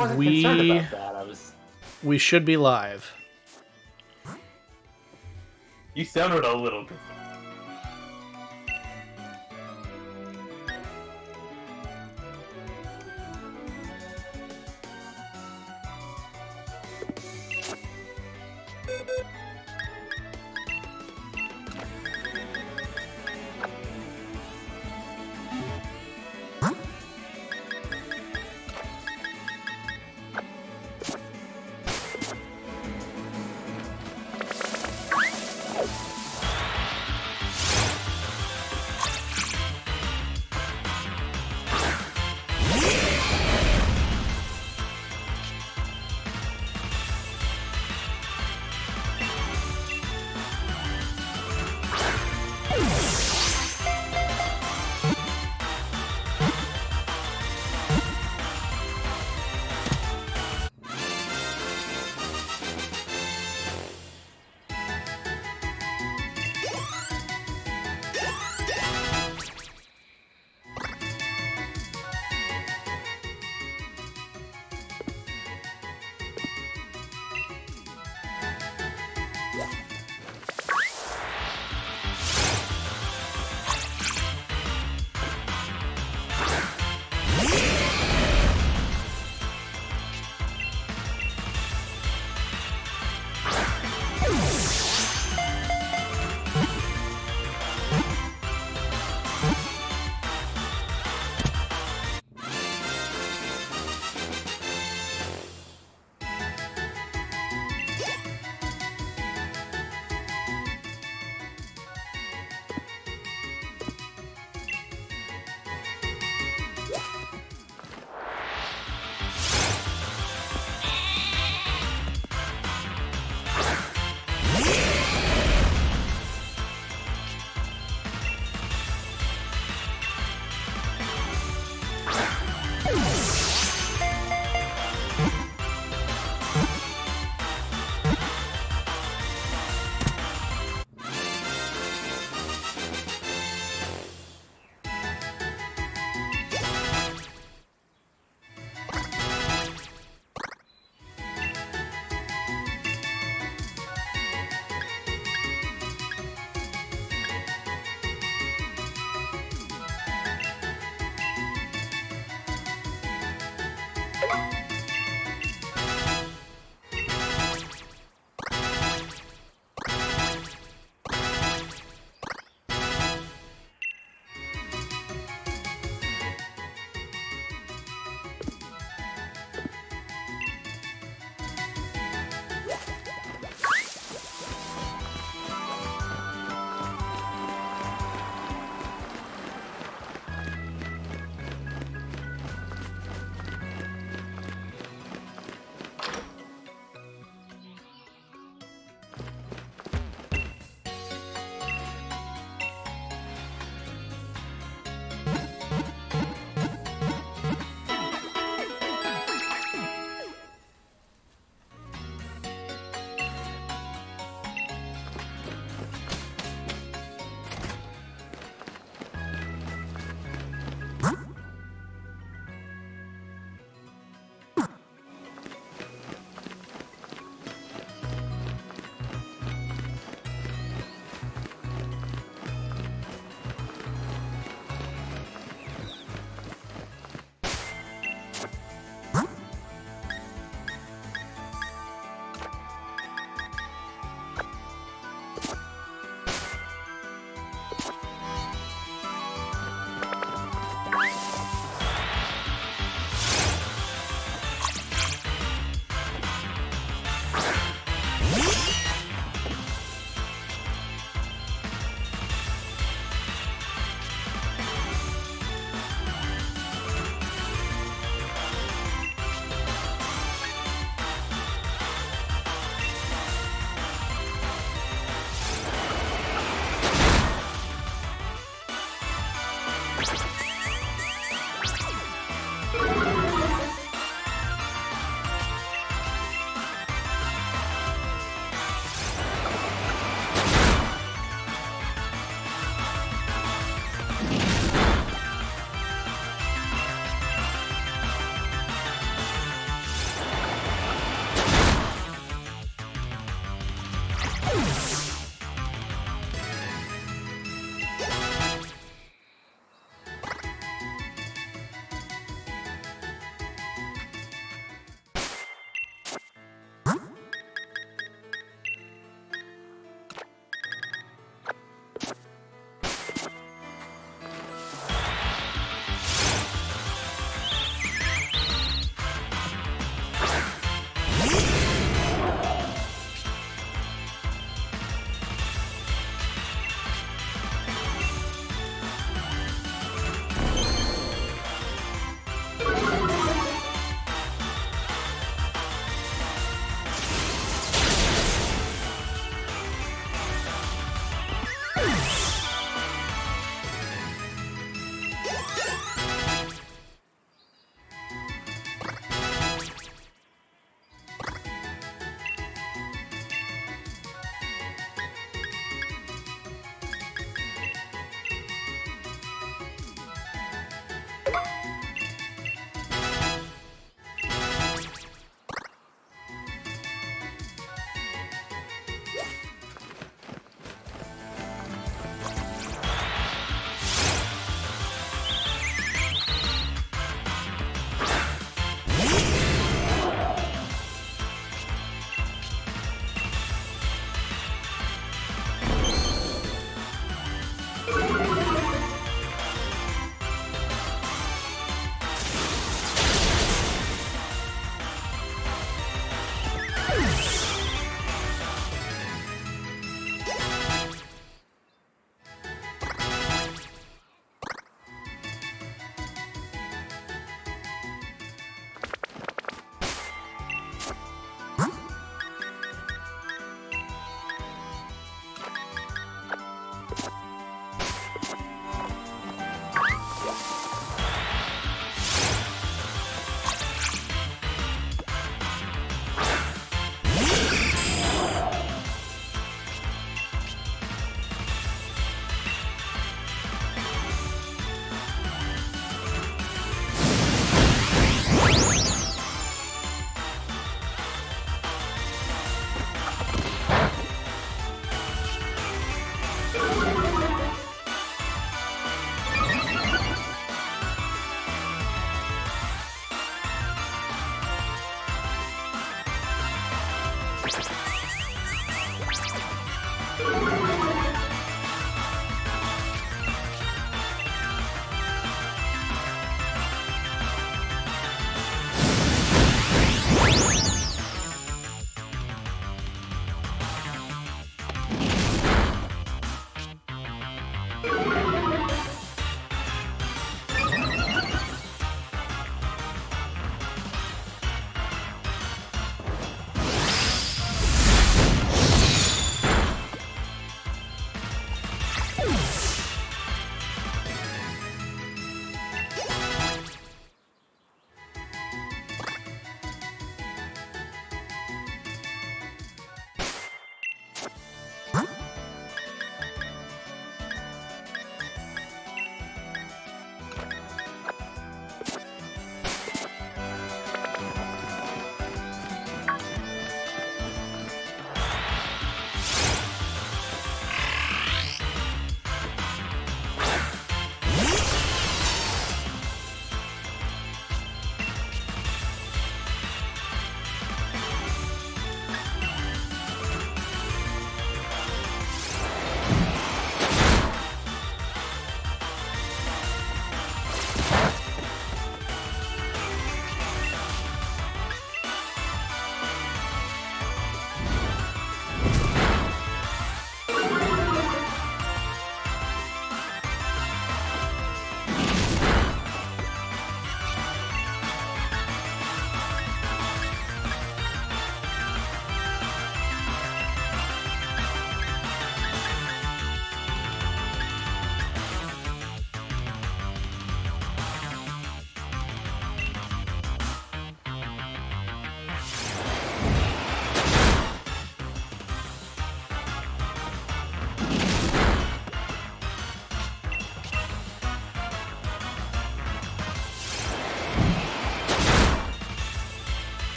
wasn't concerned about that. We should be live. You sounded a little concerned.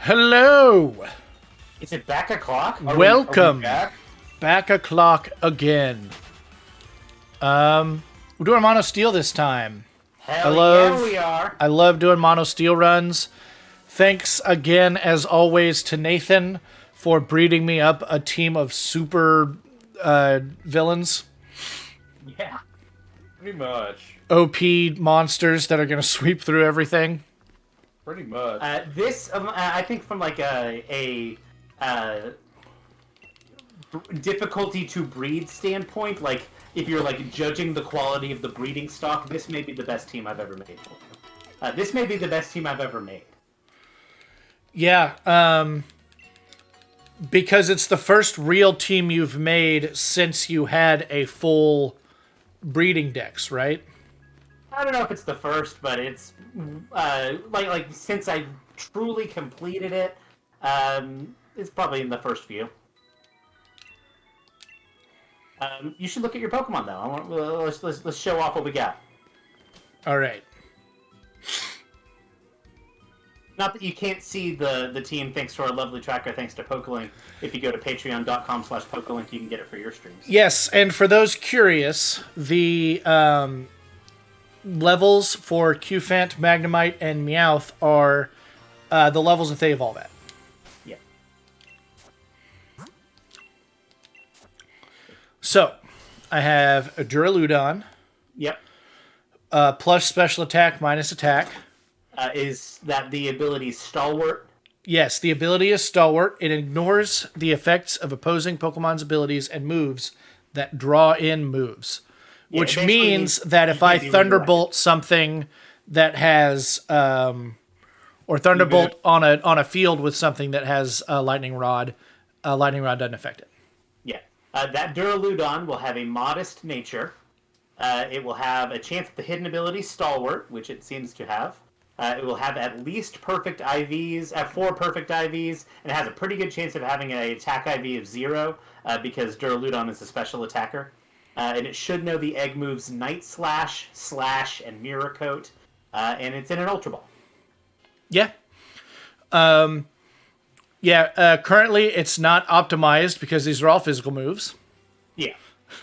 Hello! Is it back o'clock? Welcome. Back? Back o'clock again. We're doing mono steel this time. Hell yeah, we are. I love doing mono steel runs. Thanks again, as always, to Nathan for breeding me up a team of super villains. Yeah, pretty much. OP monsters that are going to sweep through everything. Pretty much. This, I think, from like a difficulty to breed standpoint, like if you're like judging the quality of the breeding stock, this may be the best team I've ever made. This may be the best team I've ever made. Yeah, because it's the first real team you've made since you had a full breeding dex, right? I don't know if it's the first, but it's like since I truly completed it, it's probably in the first few. You should look at your Pokemon though. Let's show off what we got. All right. Not that you can't see the team thanks to our lovely tracker, thanks to Pokelink. If you go to patreon.com/Pokelink, you can get it for your streams. Yes, and for those curious, the levels for Qfant, Magnemite, and Meowth are the levels that they evolve at. Yeah. So, I have a Duraludon. Yep. Plus special attack, minus attack. Is that the ability Stalwart? Yes, the ability is Stalwart. It ignores the effects of opposing Pokemon's abilities and moves that draw in moves. Yeah, which means that if I Thunderbolt something that has, or Thunderbolt on a field with something that has a Lightning Rod doesn't affect it. Yeah. That Duraludon will have a modest nature. It will have a chance at the hidden ability Stalwart, which it seems to have. It will have at least perfect IVs, 4 perfect IVs, and it has a pretty good chance of having an attack IV of 0 because Duraludon is a special attacker. and it should know the egg moves Night Slash, Slash, and Mirror Coat, and it's in an Ultra Ball. Yeah. Currently it's not optimized because these are all physical moves. Yeah.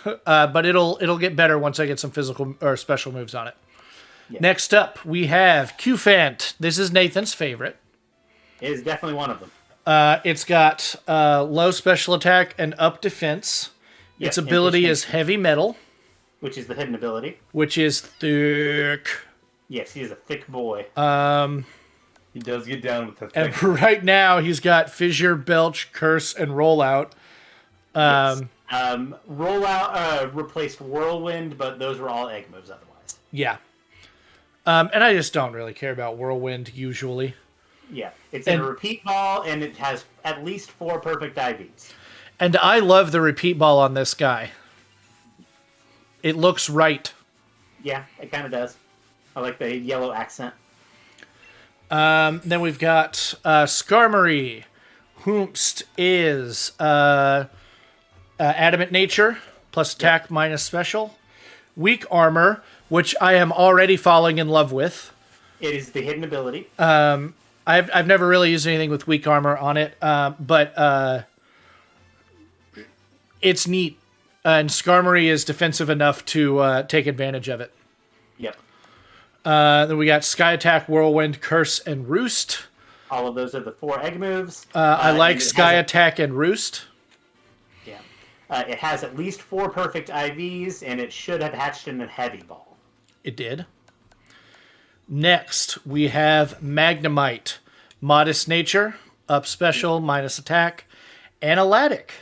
But it'll get better once I get some physical or special moves on it. Yeah. Next up, we have Q-Fant. This is Nathan's favorite. It is definitely one of them. It's got low special attack and up defense. Yep, Its ability is heavy metal, which is the hidden ability. which is thick. Yes, he is a thick boy. He does get down with the thing. And right now, he's got Fissure, Belch, Curse, and Rollout. Rollout replaced Whirlwind, but those were all egg moves otherwise. Yeah. And I just don't really care about Whirlwind usually. Yeah, it's in a repeat ball, and it has at least 4 perfect IVs. And I love the repeat ball on this guy. It looks right. Yeah, it kind of does. I like the yellow accent. Then we've got Skarmory. Whomst is Adamant Nature, plus attack minus special. Weak Armor, which I am already falling in love with. It is the hidden ability. I've never really used anything with weak armor on it, but it's neat. And Skarmory is defensive enough to take advantage of it. Yep. Then we got Sky Attack, Whirlwind, Curse, and Roost. All of those are the 4 egg moves. I like Sky Attack and Roost. Yeah. It has at least 4 perfect IVs, and it should have hatched in a heavy ball. It did. Next, we have Magnemite. Modest Nature, up special, minus attack. Analytic.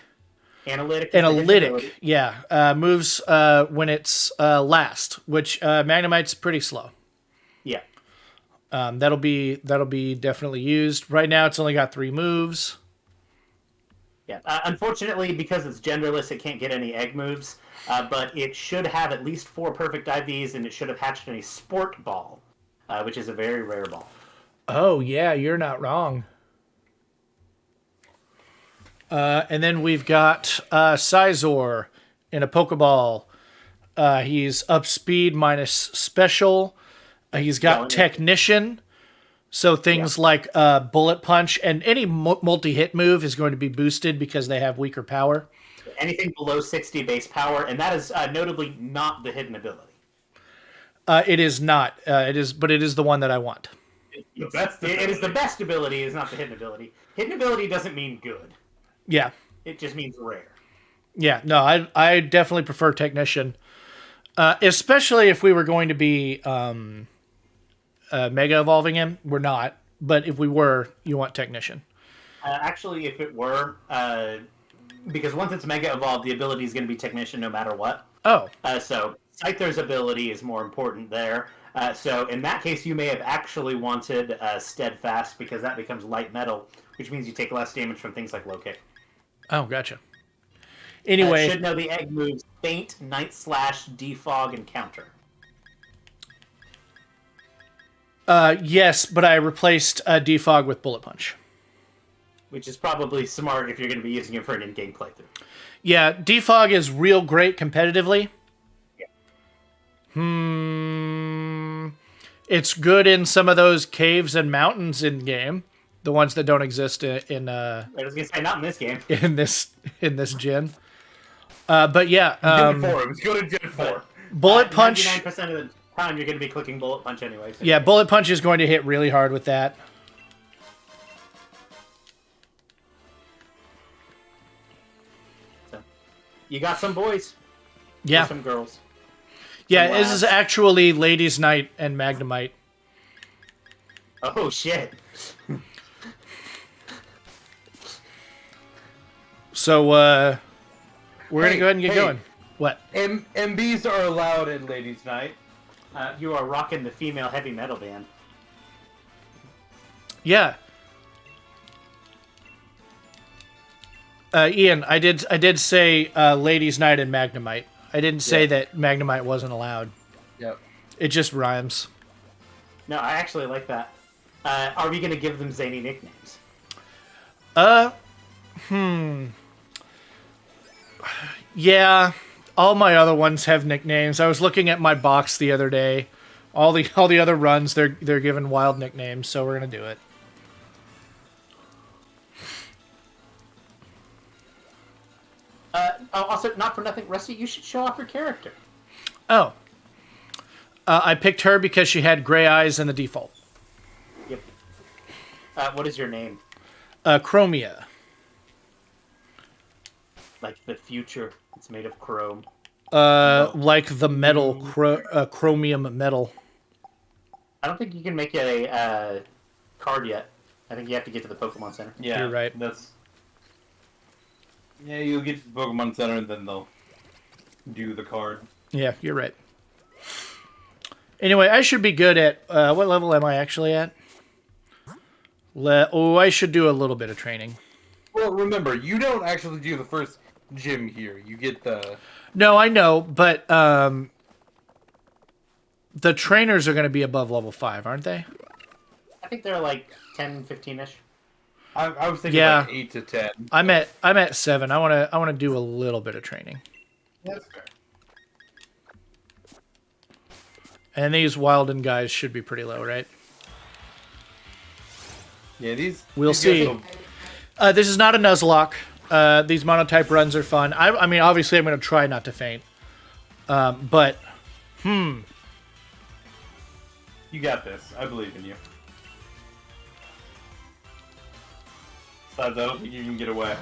Analytic, yeah. Moves when it's last, which Magnemite's pretty slow. Yeah. That'll be definitely used. Right now, it's only got 3 moves. Yeah. Unfortunately, because it's genderless, it can't get any egg moves. But it should have at least 4 perfect IVs, and it should have hatched in a Sport Ball, which is a very rare ball. Oh yeah, you're not wrong. And then we've got Scizor in a Pokeball. He's up speed minus special. He's got Technician. So things like Bullet Punch and any multi-hit move is going to be boosted because they have weaker power. Anything below 60 base power, and that is notably not the hidden ability. It is not. But it is the one that I want. It is the best ability, is not the hidden ability. Hidden ability doesn't mean good. Yeah. It just means rare. Yeah, no, I definitely prefer Technician. Especially if we were going to be Mega Evolving him. We're not. But if we were, you want Technician. Actually, if it were, because once it's Mega Evolved, the ability is going to be Technician no matter what. Oh. So Scyther's ability is more important there. So in that case, you may have actually wanted Steadfast, because that becomes Light Metal, which means you take less damage from things like Low Kick. Oh, gotcha. Anyway. Should know the egg moves Faint, Night Slash, Defog, and Counter. Yes, but I replaced Defog with Bullet Punch. Which is probably smart if you're going to be using it for an in-game playthrough. Yeah, Defog is real great competitively. Yeah. It's good in some of those caves and mountains in game, the ones that don't exist in I was gonna say not in this game. in this gen. But yeah, Gen 4. It was good in Gen 4. Bullet Punch. 99% of the time you're going to be clicking Bullet Punch anyway. So Yeah, Bullet Punch is going to hit really hard with that. So, you got some boys. Yeah, Some girls. yeah. some This is lads. actually Ladies' Night and Magnemite. Oh shit. So we're gonna go ahead and get Hey. going. What? MBs are allowed in Ladies' Night. You are rocking the female heavy metal band. Yeah. Ian, I did say Ladies' Night and Magnemite. I didn't say that Magnemite wasn't allowed. Yep. It just rhymes. No, I actually like that. Are we going to give them zany nicknames? Yeah. all my other ones have nicknames. I was looking at my box the other day. All the other runs, they're given wild nicknames, so we're gonna do it. Also, not for nothing, Rusty, you should show off your character. Oh. I picked her because she had gray eyes in the default. Yep. What is your name? Chromia. Like the future. It's made of chrome. Like the metal, chromium metal. I don't think you can make it a card yet. I think you have to get to the Pokemon Center. Yeah, You're right. Yeah, you'll get to the Pokemon Center and then they'll do the card. Yeah, you're right. Anyway, I should be good at... what level am I actually at? I should do a little bit of training. Well, remember, you don't actually do the first gym here. You get the... No, I know, but the trainers are going to be above level 5, aren't they? I think they're like 10, 15-ish. I was thinking Yeah. like 8 to 10. I'm at 7. I want to do a little bit of training. That's fair. And these Wilden guys should be pretty low, right? Yeah, We'll these see. guys will- This is not a Nuzlocke. These monotype runs are fun. I mean, obviously, I'm going to try not to faint. But, You got this. I believe in you. Besides, I don't think you can get away.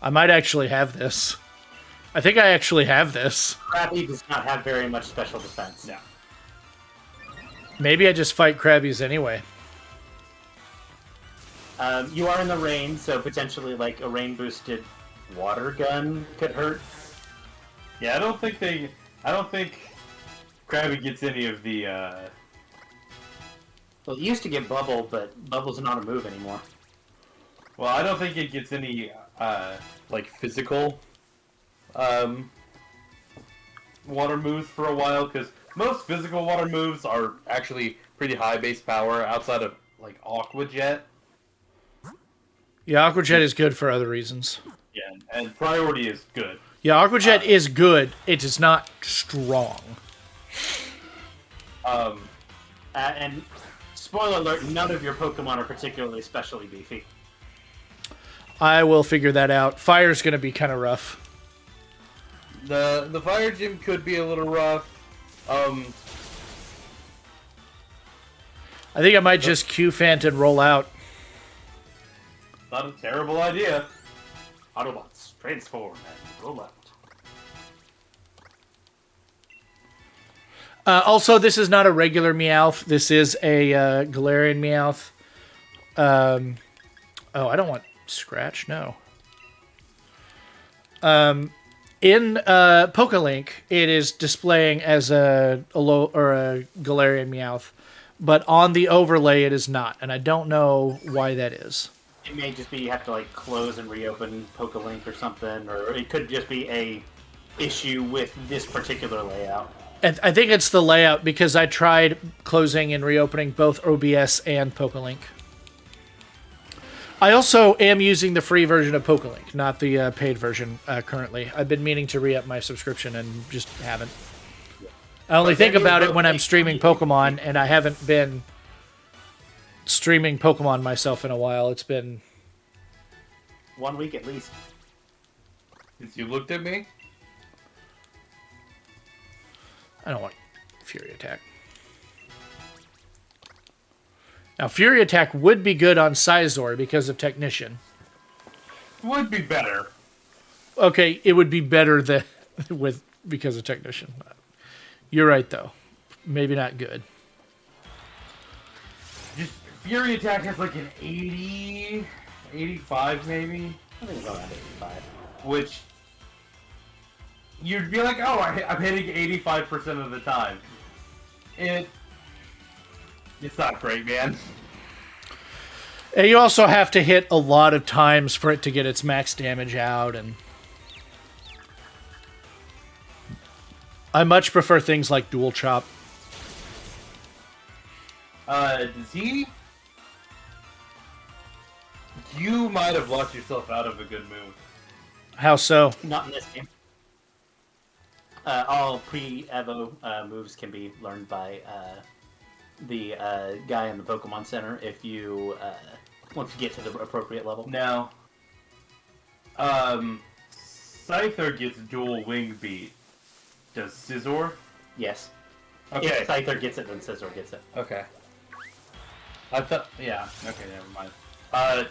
I might actually have this. I think I actually have this. Krabby does not have very much special defense. No. Maybe I just fight Krabbies anyway. You are in the rain, so potentially like a rain-boosted water gun could hurt. Yeah, I don't think Krabby gets any of the, Well, it used to get Bubble, but Bubble's not a move anymore. Well, I don't think it gets any, like, physical, water moves for a while, because most physical water moves are actually pretty high base power outside of, like, Aqua Jet. Yeah, Aqua Jet is good for other reasons. Yeah, and Priority is good. Yeah, Aqua Jet is good. It is not strong. And spoiler alert, none of your Pokemon are particularly specially beefy. I will figure that out. Fire's going to be kind of rough. The Fire Gym could be a little rough. I think I might just Q-Fant and roll out. Not a terrible idea. Autobots, transform and roll out. Also, this is not a regular Meowth. This is a Galarian Meowth. Oh, I don't want Scratch. No. In PokeLink, it is displaying as a Galarian Meowth, but on the overlay, it is not, and I don't know why that is. It may just be you have to like close and reopen PokeLink or something, or it could just be a issue with this particular layout. I think it's the layout because I tried closing and reopening both OBS and PokeLink. I also am using the free version of PokeLink, not the paid version currently. I've been meaning to re-up my subscription and just haven't. I only think about it when I'm streaming Pokemon, and I haven't been streaming Pokemon myself in a while. It's been 1 week at least. Since you looked at me? I don't want Fury Attack. Now, Fury Attack would be good on Scizor because of Technician. Would be better. Okay, it would be better than because of Technician. You're right, though. Maybe not good. Just Fury Attack has like an 80, 85 maybe, I think it's around 85. which you'd be like, oh, I'm hitting 85% of the time. It's not great, man. And you also have to hit a lot of times for it to get its max damage out, and I much prefer things like Dual Chop. Does he? You might have locked yourself out of a good move. How so? Not in this game. All pre-Evo moves can be learned by the guy in the Pokemon Center if you once you get to the appropriate level. Now, Scyther gets dual wing beat. Does Scizor? Yes. Okay. If Scyther gets it, then Scizor gets it. Okay. I thought. Yeah. Okay. Never mind.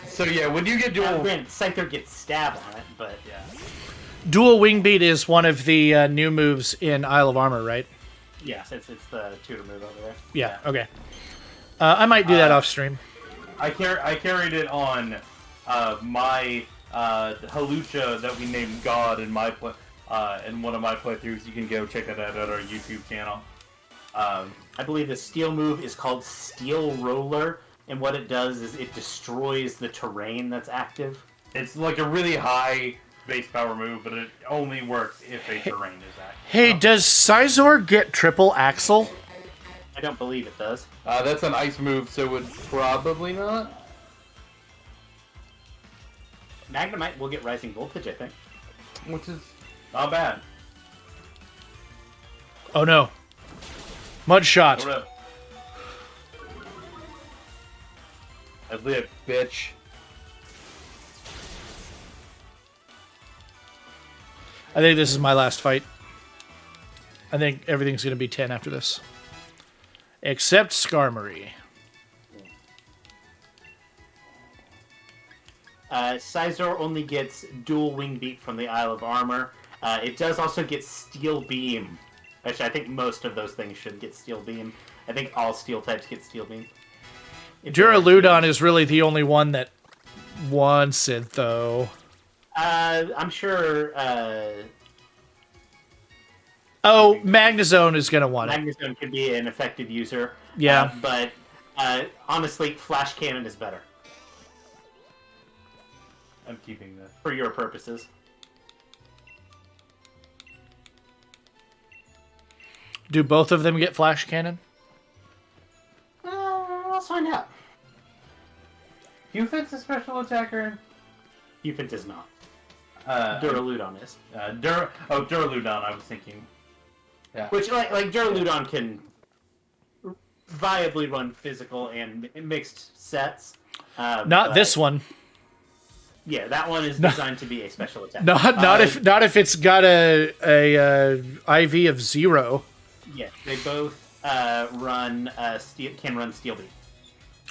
So yeah, when you get dual, Granted, Scyther gets stab on it, but yeah. Dual Wing Beat is one of the new moves in Isle of Armor, right? yes, it's the tutor move over there. Yeah. Okay. I might do that off stream. I carried it on my Halucha that we named God in my in one of my playthroughs. You can go check that out at our YouTube channel. I believe the steel move is called Steel Roller, and what it does is it destroys the terrain that's active. It's like a really high base power move, but it only works if a terrain is active. Hey, does Scizor get triple axle? I don't believe it does. That's an ice move, so it would probably not. Magnemite will get Rising Voltage, I think. Which is not bad. Oh no. Mud shot. What up? I live, bitch. I think this is my last fight. I think everything's going to be 10 after this. Except Skarmory. Scizor only gets dual wing beat from the Isle of Armor. It does also get Steel Beam, which I think most of those things should get Steel Beam. I think all steel types get Steel Beam. Duraludon is really the only one that wants it, though. I'm sure Oh, Magnezone is going to want it. Magnezone could be an effective user. Yeah. But honestly, Flash Cannon is better I'm keeping this. for your purposes. Do both of them get Flash Cannon? Let's find out. Cufant's a special attacker. Cupid does not. Uh, Duraludon is. Duraludon, I was thinking. Yeah. Which, like Duraludon can viably run physical and mixed sets. Not but- this one. Yeah, that one is designed to be a special attack. Not if it's got a IV of 0. Yeah, they both run can run Steel Beam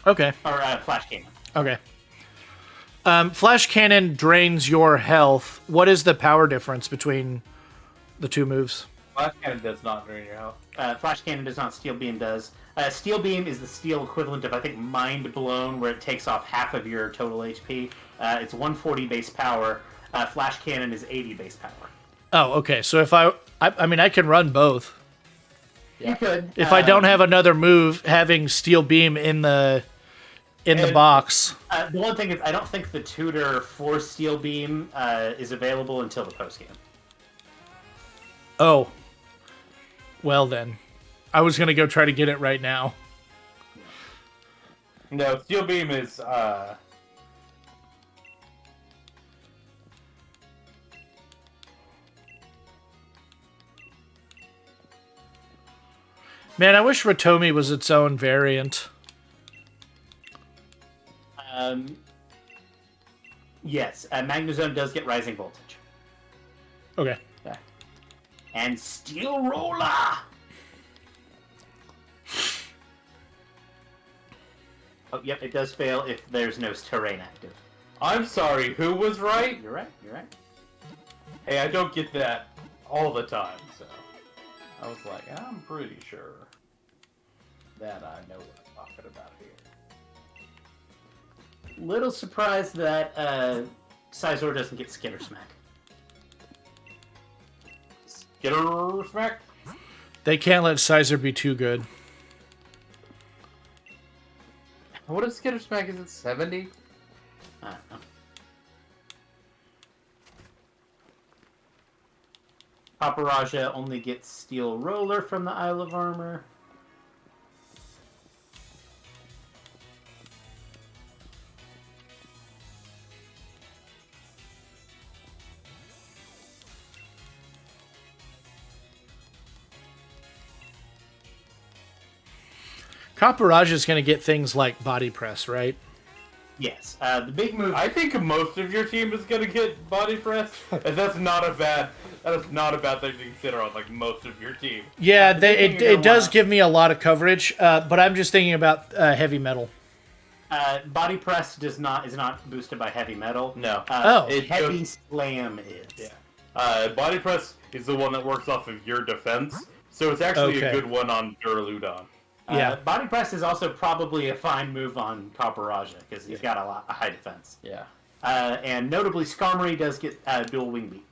Okay. or Flash Cannon. Okay. Flash Cannon drains your health. What is the power difference between the two moves? Flash Cannon does not drain your health. Flash Cannon does not. Steel Beam does. Steel Beam is the steel equivalent of, I think, Mind Blown, where it takes off half of your total HP. It's 140 base power. Flash Cannon is 80 base power. Oh, okay. So if I mean, I can run both. You could. If I don't have another move, having Steel Beam in the box. The one thing is, I don't think the tutor for Steel Beam is available until the post game. Oh. Well then. I was going to go try to get it right now. No, Steel Beam is Man, I wish Ratomi was its own variant. Yes, Magnezone does get Rising Voltage. Okay. And Steel Roller! Oh, yep, it does fail if there's no terrain active. I'm sorry, who was right? You're right, you're right. Hey, I don't get that all the time, so I was like, I'm pretty sure that I know what I'm talking about here. Little surprised that Scizor doesn't get Skitter Smack. Skitter Smack? They can't let Scizor be too good. What if Skitter Smack is at 70? I don't know. Paparaja only gets Steel Roller from the Isle of Armor. Cobrastryke is going to get things like body press, right? Yes. The big move. I think most of your team is gonna get body press, and that is not a bad thing to consider on like most of your team. Yeah, it does wanna- give me a lot of coverage, but I'm just thinking about heavy metal. Body press is not boosted by heavy metal. No. Heavy slam is. Yeah. Body press is the one that works off of your defense, so it's actually a good one on Duraludon. Yeah. Body press is also probably a fine move on Cobrastryke because he's got a high defense. Yeah. And notably, Skarmory does get dual wing beat,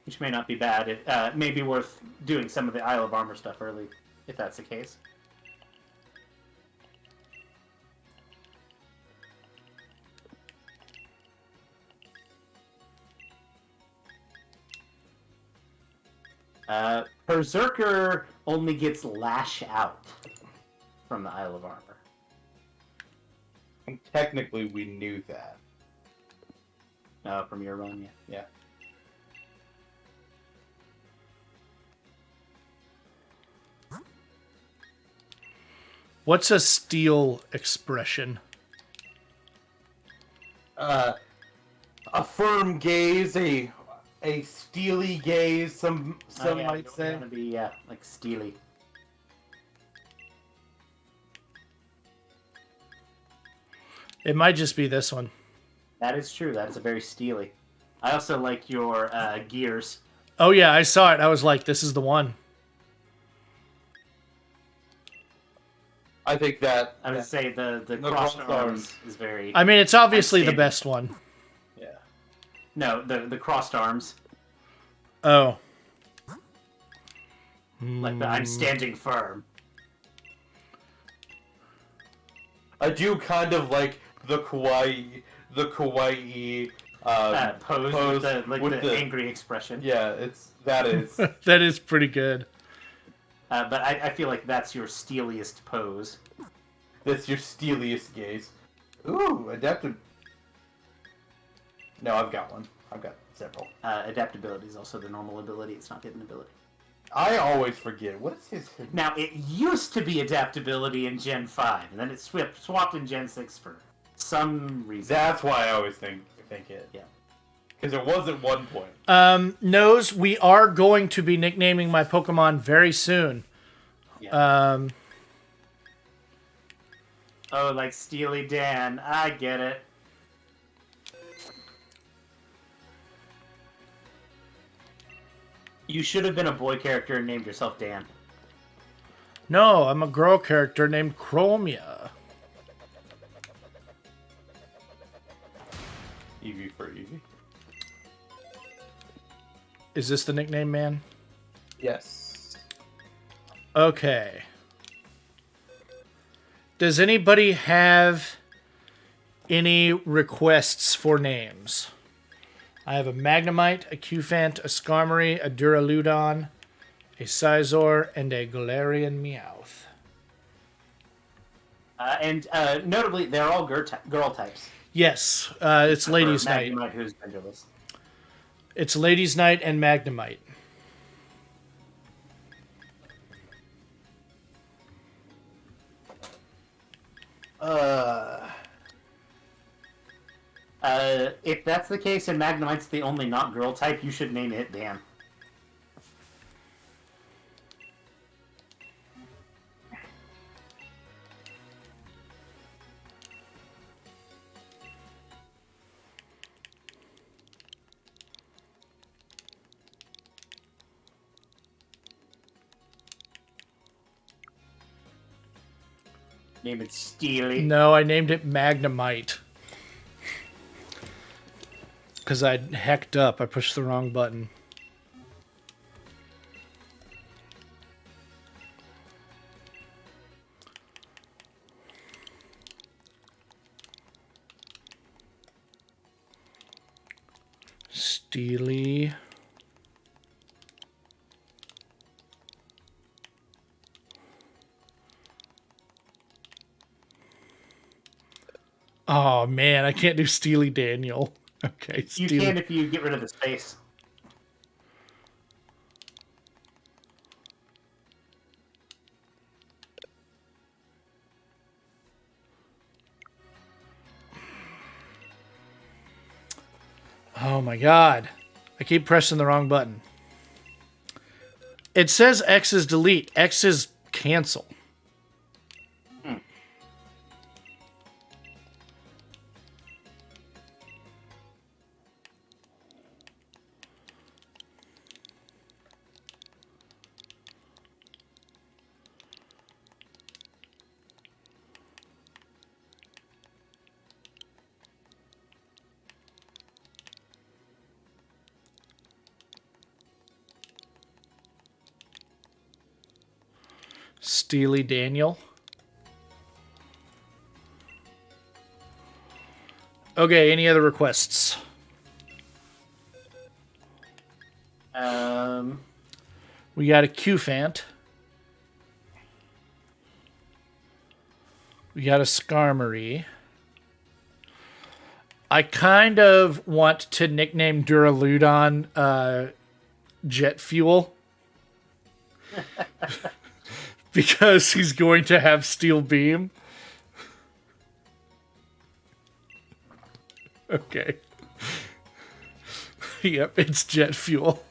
which may not be bad. It may be worth doing some of the Isle of Armor stuff early, if that's the case. Berserker only gets Lash Out from the Isle of Armor. And technically, we knew that. From your run, yeah. What's a steel expression? A firm gaze, a steely gaze. Some might say. It's gonna be like Steely. It might just be this one. That is true. That is a very Steely. I also like your gears. Oh yeah, I saw it. I was like, this is the one. I think that. I would say the crossed crossed arms. arms is very. I mean, it's obviously the I'd say- best one. Yeah. No, the crossed arms. Oh. Like the I'm standing firm. I do kind of like the kawaii Pose with the angry expression. Yeah, that is. That is pretty good. But I feel like that's your steeliest pose. That's your steeliest gaze. Ooh, adaptive. No, I've got one. I've got several. Adaptability is also the normal ability. It's not hidden ability. I always forget. What is his? Now, it used to be adaptability in Gen 5, and then it swapped in Gen 6 for some reason. That's why I always think it. Yeah. Because it was at one point. Nose, we are going to be nicknaming my Pokemon very soon. Yeah. Oh, like Steely Dan. I get it. You should have been a boy character and named yourself Dan. No, I'm a girl character named Chromia. Eevee for Eevee. Is this the nickname, man? Yes. Okay. Does anybody have any requests for names? I have a Magnemite, a Cufant, a Skarmory, a Duraludon, a Scizor, and a Galarian Meowth. And notably, they're all girl types. Yes, it's Ladies' Night. Magnemite, who's genderless. It's Ladies' Night and Magnemite. If that's the case and Magnemite's the only not girl type, you should name it Dan. Name it Steely. No, I named it Magnemite. Because I hecked up. I pushed the wrong button. Steely. Oh man, I can't do Steely Daniel. Okay, You Steely. can if you get rid of the space. Oh my god. I keep pressing the wrong button. It says X is delete. X is cancel. Steely Daniel. Okay, any other requests? We got a Qfant. We got a Skarmory. I kind of want to nickname Duraludon Jet Fuel. Because he's going to have Steel Beam. Okay. Yep, it's Jet Fuel.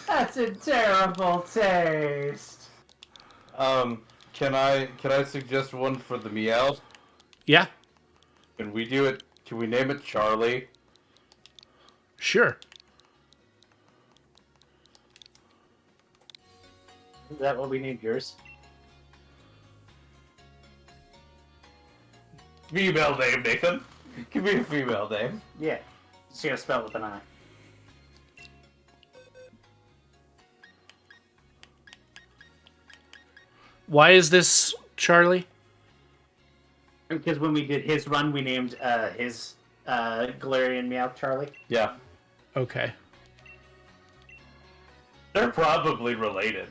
That's a terrible taste. Can I suggest one for the Meowth? Yeah, Can we do it? Can we name it Charlie? sure. Is that what we named yours? Female name, Nathan. Give me a female name. Yeah. Just gotta spell it with an I. Why is this Charlie? Because when we did his run, we named his Galarian Meowth Charlie. Yeah. Okay. They're probably related.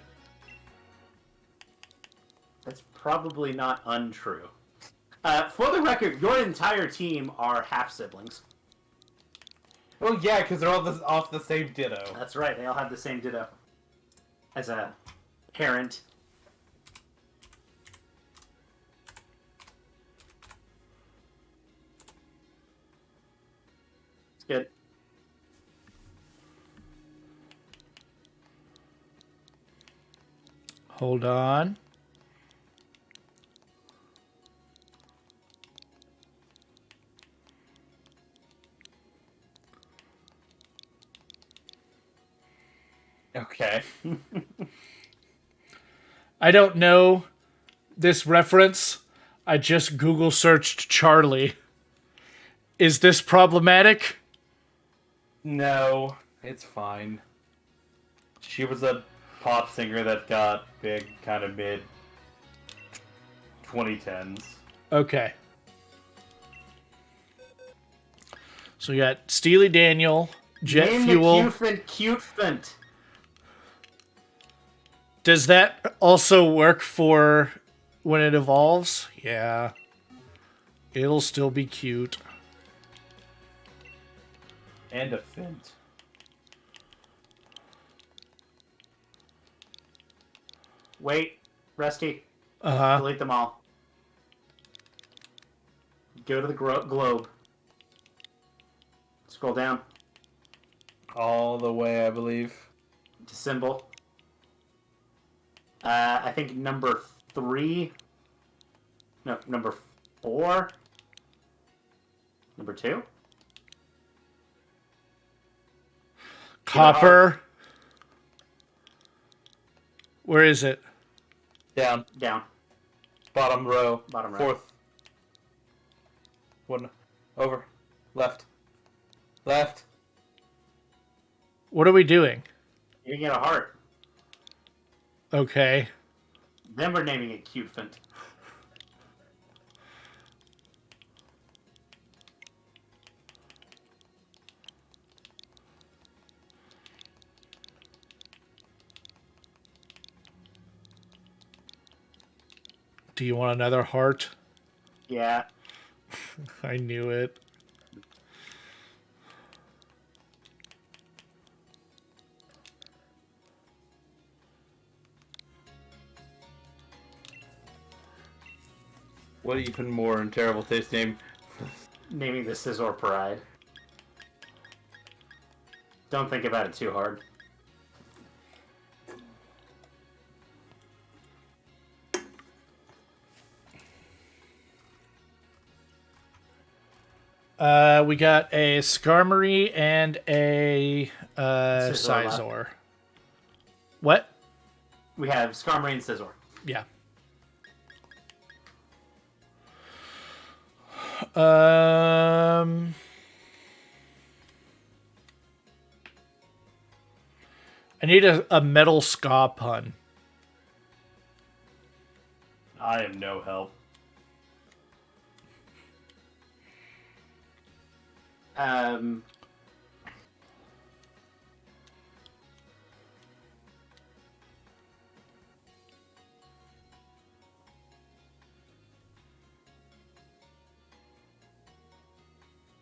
That's probably not untrue. For the record, your entire team are half siblings. Well, yeah, because they're all off the same ditto. That's right. They all have the same ditto as a parent. It's good. Hold on. Okay. I don't know this reference. I just Google searched Charlie. Is this problematic? No, it's fine. She was a pop singer that got big kind of mid 2010s. Okay. So we got Steely Daniel, Jet Name Fuel. the Cutefant. Does that also work for when it evolves? Yeah. It'll still be cute. And a Fint. Wait, Rusty. Uh-huh. Delete them all. Go to the globe. Scroll down All the way, I believe. to symbol. I think number 3. No, number 4. Number 2. Copper. Where is it? Down. Down. Bottom row. Bottom row. Fourth. One. Over. Left. Left. What are we doing? You can get a heart. Okay. Then we're naming it Cutefant. Do you want another heart? Yeah. I knew it. What even more terrible taste name naming the Scizor Parade. Don't think about it too hard. We got a Skarmory and a Scizor. What? We have Skarmory and Scizor. Yeah. I need a metal ska pun. I am no help.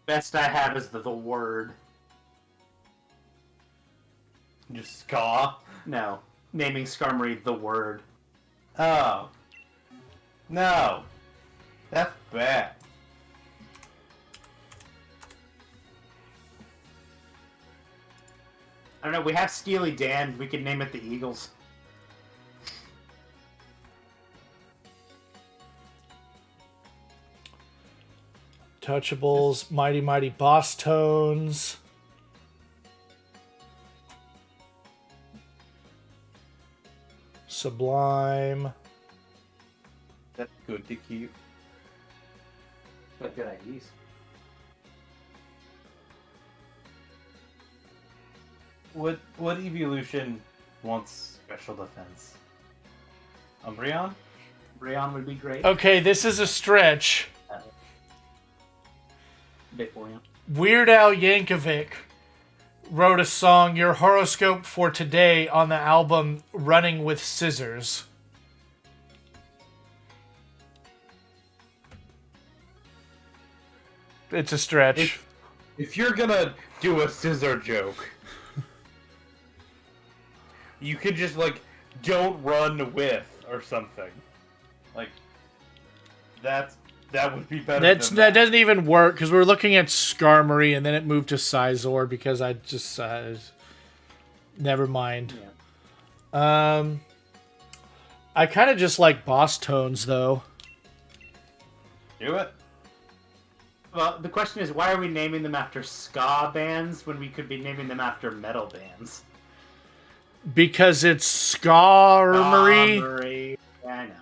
Best I have is the word. Just ska? No. Naming Skarmory the word. Oh. No. That's bad. I don't know, we have Steely Dan. We could name it the Eagles. Touchables, Mighty Mighty Boss Tones. Sublime. That's good to keep. But good IDs. What evolution wants special defense? Umbreon? Breon would be great. Okay, this is a stretch. Bitboy. Weird Al Yankovic wrote a song, Your Horoscope for Today, on the album Running with Scissors. It's a stretch. If you're gonna do a scissor joke, you could just, like, don't run with or something. Like, that would be better than That doesn't even work, because we're looking at Skarmory, and then it moved to Scizor, because I just... never mind. Yeah. I kind of just like Boss Tones, though. Do it. Well, the question is, why are we naming them after ska bands when we could be naming them after metal bands? Because it's Skarmory. Skarmory. Yeah, I know.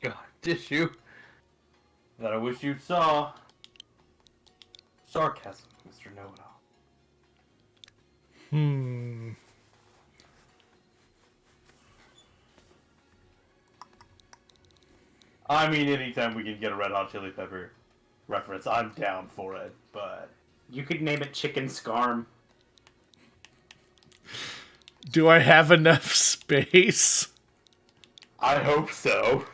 God, tissue. That I wish you saw. Sarcasm, Mr. Know-It-All. I mean, anytime we can get a Red Hot Chili Pepper reference, I'm down for it, but... You could name it Chicken Skarm. Do I have enough space? I hope so.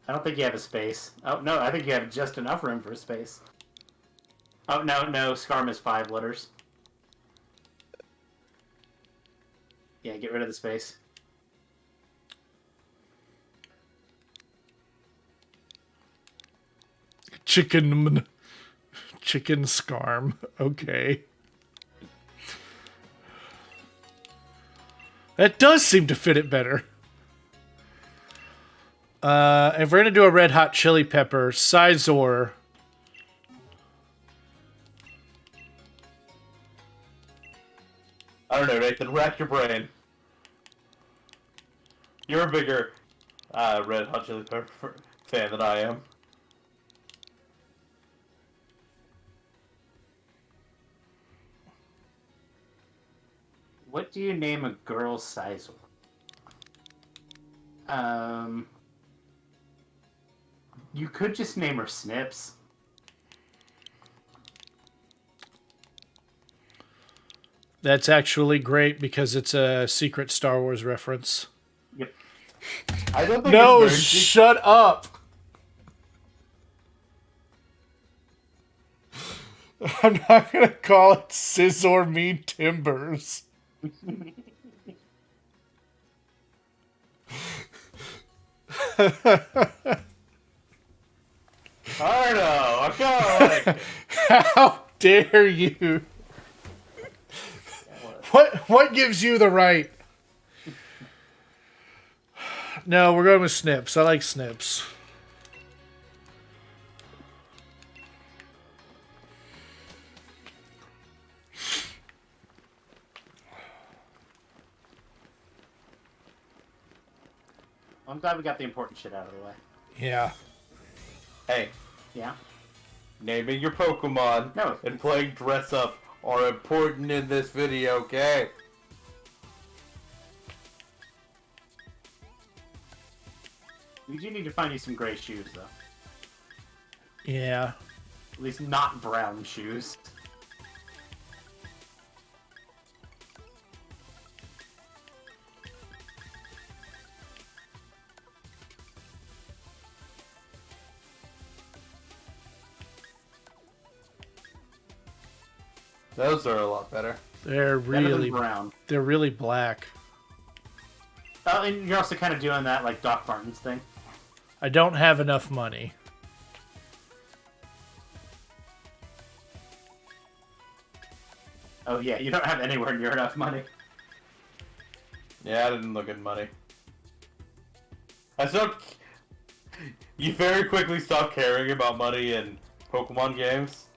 I don't think you have a space. Oh, no, I think you have just enough room for a space. Oh, no, Skarm is 5 letters. Yeah, get rid of the space. Chicken Skarm. Okay. That does seem to fit it better. If we're going to do a Red Hot Chili Pepper, Scizor. I don't know, Nathan. Rack your brain. You're a bigger Red Hot Chili Pepper fan than I am. What do you name a girl Scizor? You could just name her Snips. That's actually great because it's a secret Star Wars reference. Yep. I don't think No, it's very shut up. I'm not gonna call it Scizor Me Timbers. I know. How dare you? What gives you the right? No, we're going with Snips. I like Snips. I'm glad we got the important shit out of the way. Yeah. Hey, Yeah. naming your Pokemon No. and playing dress up are important in this video, okay? We do need to find you some gray shoes, though. Yeah. At least not brown shoes. Those are a lot better. They're Better than really brown. they're really black. Oh, and you're also kind of doing that like Doc Martens thing. I don't have enough money. Oh yeah, you don't have anywhere near enough money. Yeah, I didn't look at money. I stopped. You very quickly stopped caring about money in Pokemon games.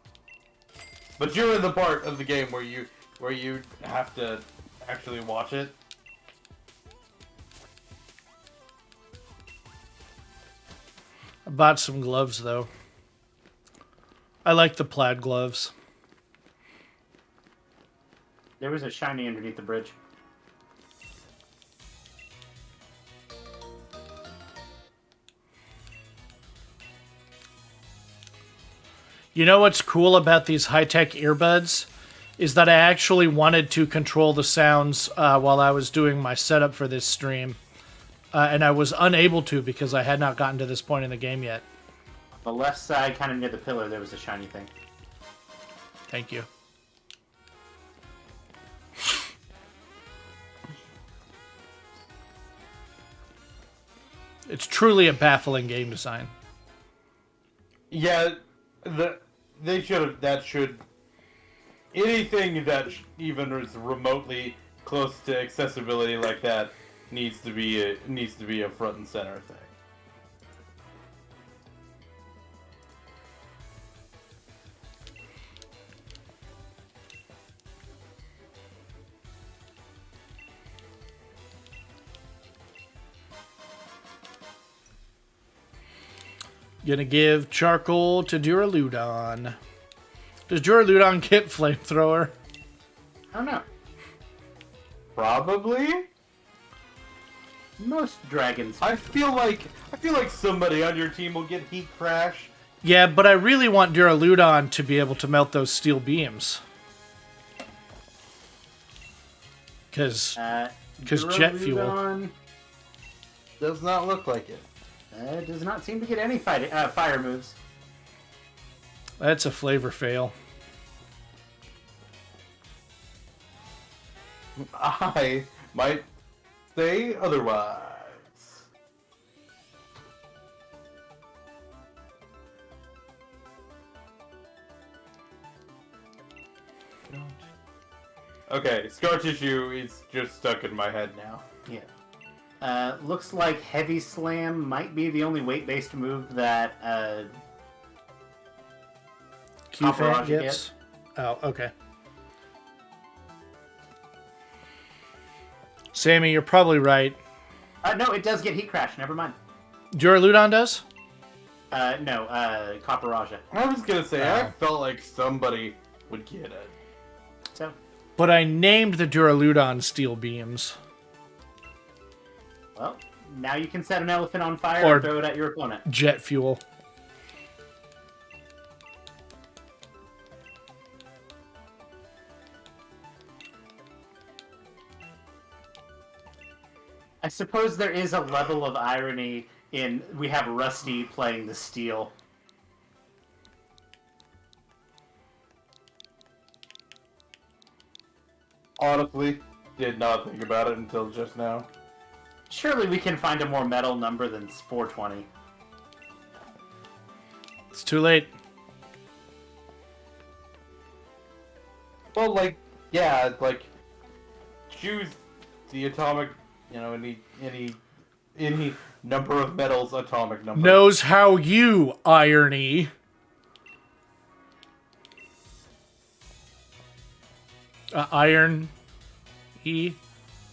But you're in the part of the game where you have to actually watch it. I bought some gloves though. I like the plaid gloves. There was a shiny underneath the bridge. You know what's cool about these high-tech earbuds? Is that I actually wanted to control the sounds while I was doing my setup for this stream. And I was unable to because I had not gotten to this point in the game yet. On the left side, kind of near the pillar, there was a shiny thing. Thank you. It's truly a baffling game design. Yeah, they should have. That should anything that even is remotely close to accessibility like that needs to be a front and center thing. Gonna give charcoal to Duraludon. Does Duraludon get flamethrower? I don't know. Probably. Most dragons. I feel like somebody on your team will get heat crash. Yeah, but I really want Duraludon to be able to melt those steel beams. Because jet fuel. Duraludon, Does not look like it. does not seem to get any fire moves. That's a flavor fail. I might say otherwise. Okay, scar tissue is just stuck in my head now. Yeah. Looks like Heavy Slam might be the only weight-based move that Q-Fan Cobrastryke gets? Oh, okay. Sammy, you're probably right. No, it does get Heat Crash. Never mind. Duraludon does? No, Cobrastryke. I was gonna say, I felt like somebody would get it. So, But I named the Duraludon Steel Beams. well, now you can set an elephant on fire Or- and throw it at your opponent. Jet Fuel. I suppose there is a level of irony in we have Rusty playing the steel. Honestly, did not think about it until just now. Surely we can find a more metal number than 420. It's too late. Well, like, yeah, like, choose the atomic, any number of metals atomic number. Knows how you irony. Iron. E.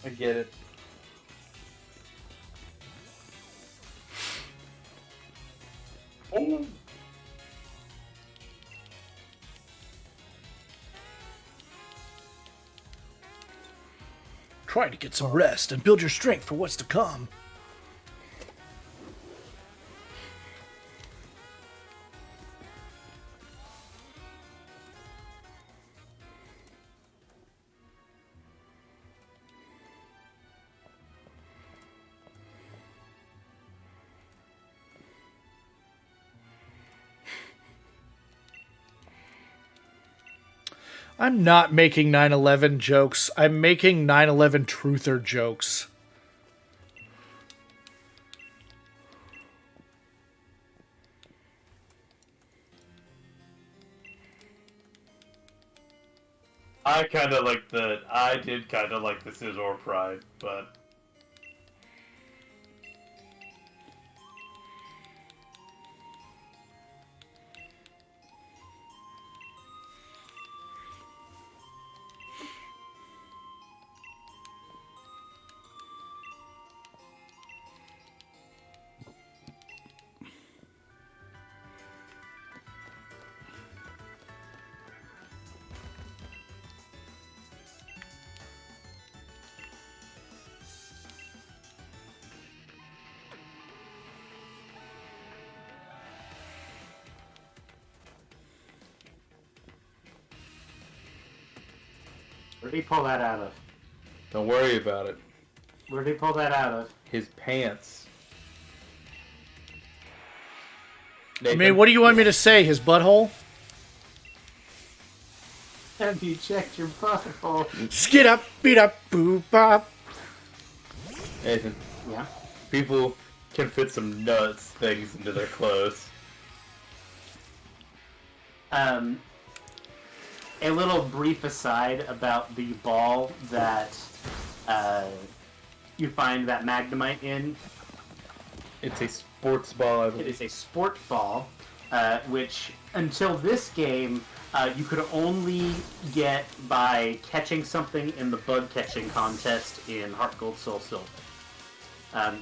I get it. Oh. Try to get some rest and build your strength for what's to come. I'm not making 9/11 jokes. I'm making 9/11 truther jokes. I did kind of like the Scizor Pride, but... Where did he pull that out of? Don't worry about it. Where did he pull that out of? His pants. I mean, what do you want me to say? His butthole? Have you checked your butthole? Skid up, beat up, boop bop. Nathan, Yeah. people can fit some nuts things into their clothes. A little brief aside about the ball that you find that Magnemite in. It's a sports ball, I It believe. is a sport ball, which until this game you could only get by catching something in the bug catching contest in Heart Gold Soul Silver.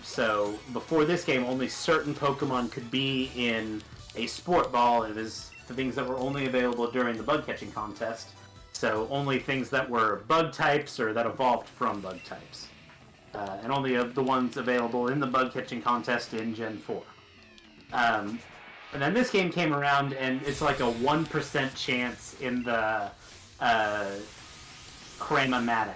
So before this game, only certain Pokemon could be in a sport ball. It was the things that were only available during the bug catching contest. So only things that were bug types or that evolved from bug types. And only of the ones available in the bug catching contest in Gen 4. And then this game came around, and it's like a 1% chance in the Chromia.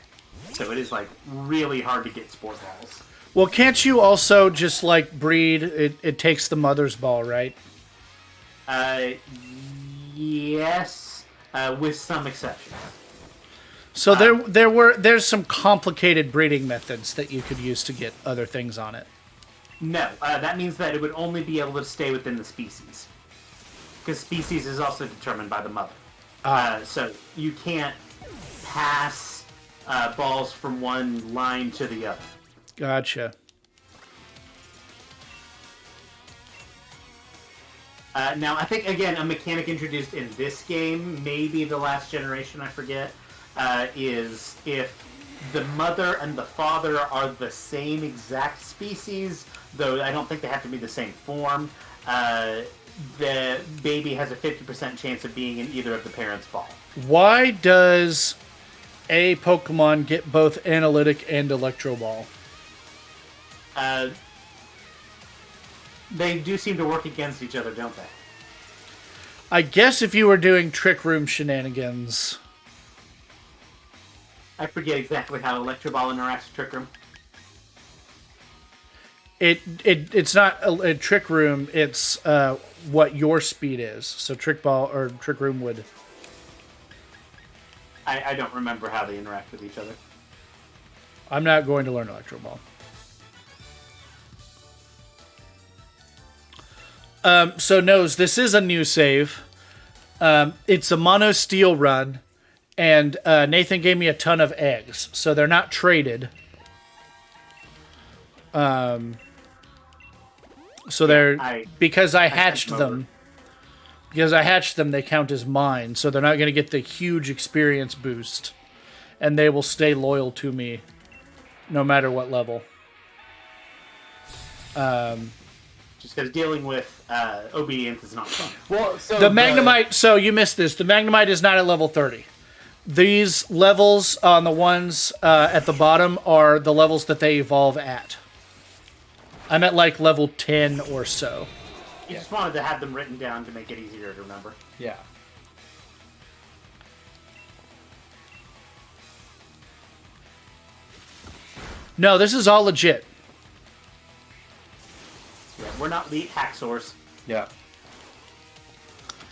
So it is like really hard to get sport balls. Well, can't you also just like breed? It takes the mother's ball, right? Yes, with some exceptions. So there's some complicated breeding methods that you could use to get other things on it. No, that means that it would only be able to stay within the species. Because species is also determined by the mother. So you can't pass balls from one line to the other. Gotcha. Now, I think, again, a mechanic introduced in this game, maybe the last generation, I forget, is if the mother and the father are the same exact species, though I don't think they have to be the same form, the baby has a 50% chance of being in either of the parents' ball. Why does a Pokemon get both Analytic and Electro Ball? They do seem to work against each other, don't they? I guess if you were doing Trick Room shenanigans. I forget exactly how Electro Ball interacts with Trick Room. It's not a Trick Room, it's what your speed is. So Trick Ball or Trick Room would... I don't remember how they interact with each other. I'm not going to learn Electro Ball. So Nose, this is a new save. It's a mono steel run, and Nathan gave me a ton of eggs, so they're not traded. So they're because I hatched them. Because I hatched them, they count as mine, so they're not going to get the huge experience boost, and they will stay loyal to me, no matter what level. Just because dealing with obedience is not fun. Well, so The Magnemite, so you missed this. The Magnemite is not at level 30. These levels on the ones at the bottom are the levels that they evolve at. I'm at like level 10 or so. You just wanted to have them written down to make it easier to remember. Yeah. No, this is all legit. Yeah, we're not elite hacksaws. Yeah.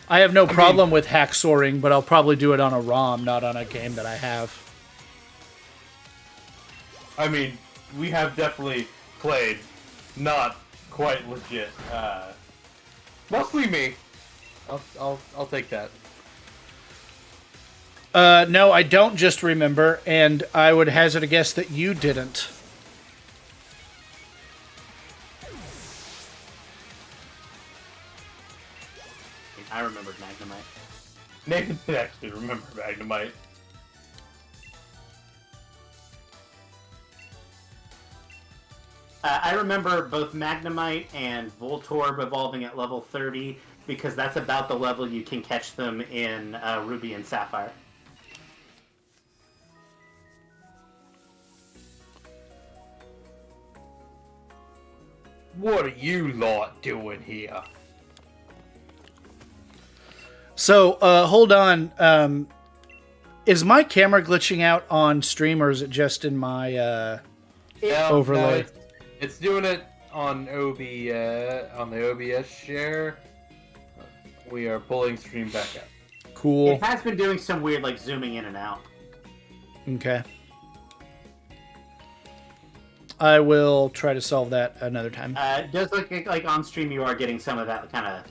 I have no problem with hacksoring, but I'll probably do it on a ROM, not on a game that I have. I mean, we have definitely played not quite legit. Mostly me. I'll take that. No, I don't just remember, and I would hazard a guess that you didn't. I remembered Magnemite. Nathan did actually remember Magnemite. I remember both Magnemite and Voltorb evolving at level 30 because that's about the level you can catch them in Ruby and Sapphire. What are you lot doing here? So, hold on. Is my camera glitching out on stream, or is it just in my overlay? No, it's doing it on on the OBS share. We are pulling stream back up. Cool. It has been doing some weird, like, zooming in and out. Okay. I will try to solve that another time. It does look like on stream you are getting some of that kind of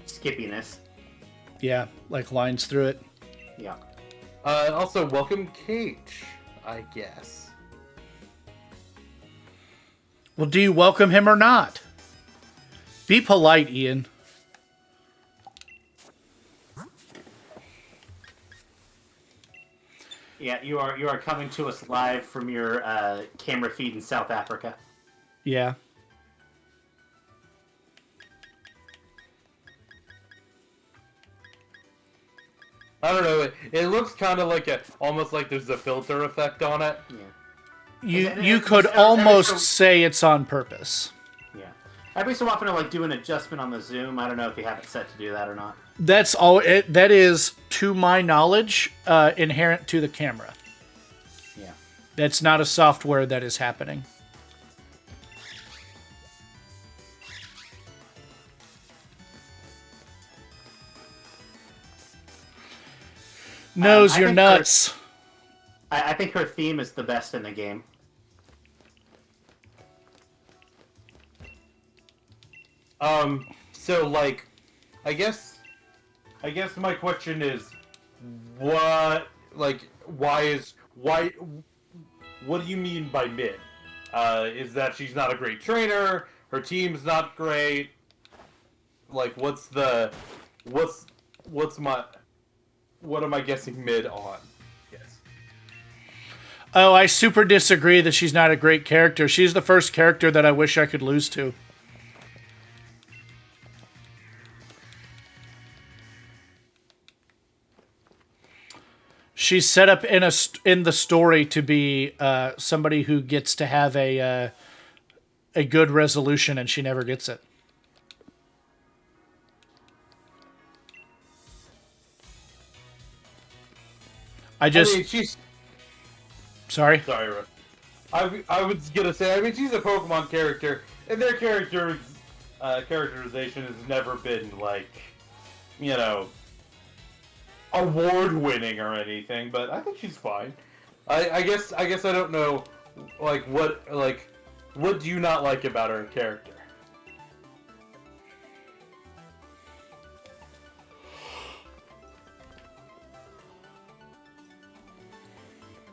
skippiness. Yeah, like lines through it. Yeah. Also, welcome Cage, I guess. Well, do you welcome him or not? Be polite, Ian. Yeah, you are coming to us live from your camera feed in South Africa. Yeah. I don't know. It looks kind of like almost like there's a filter effect on it. Yeah. You could almost say it's on purpose. Yeah. Every so often, I like do an adjustment on the zoom. I don't know if you have it set to do that or not. That's all. That is, to my knowledge, inherent to the camera. Yeah. That's not a software that is happening. Knows you're nuts. I think her theme is the best in the game. So like, I guess my question is, what do you mean by mid? Is that she's not a great trainer? Her team's not great? Like, what am I guessing mid on? Yes. Oh, I super disagree that she's not a great character. She's the first character that I wish I could lose to. She's set up in the story to be somebody who gets to have a good resolution, and she never gets it. I mean, she's... Sorry, Rick. I was gonna say, I mean, she's a Pokemon character, and their characterization has never been like, you know, award-winning or anything, but I think she's fine. I guess I don't know, what do you not like about her character?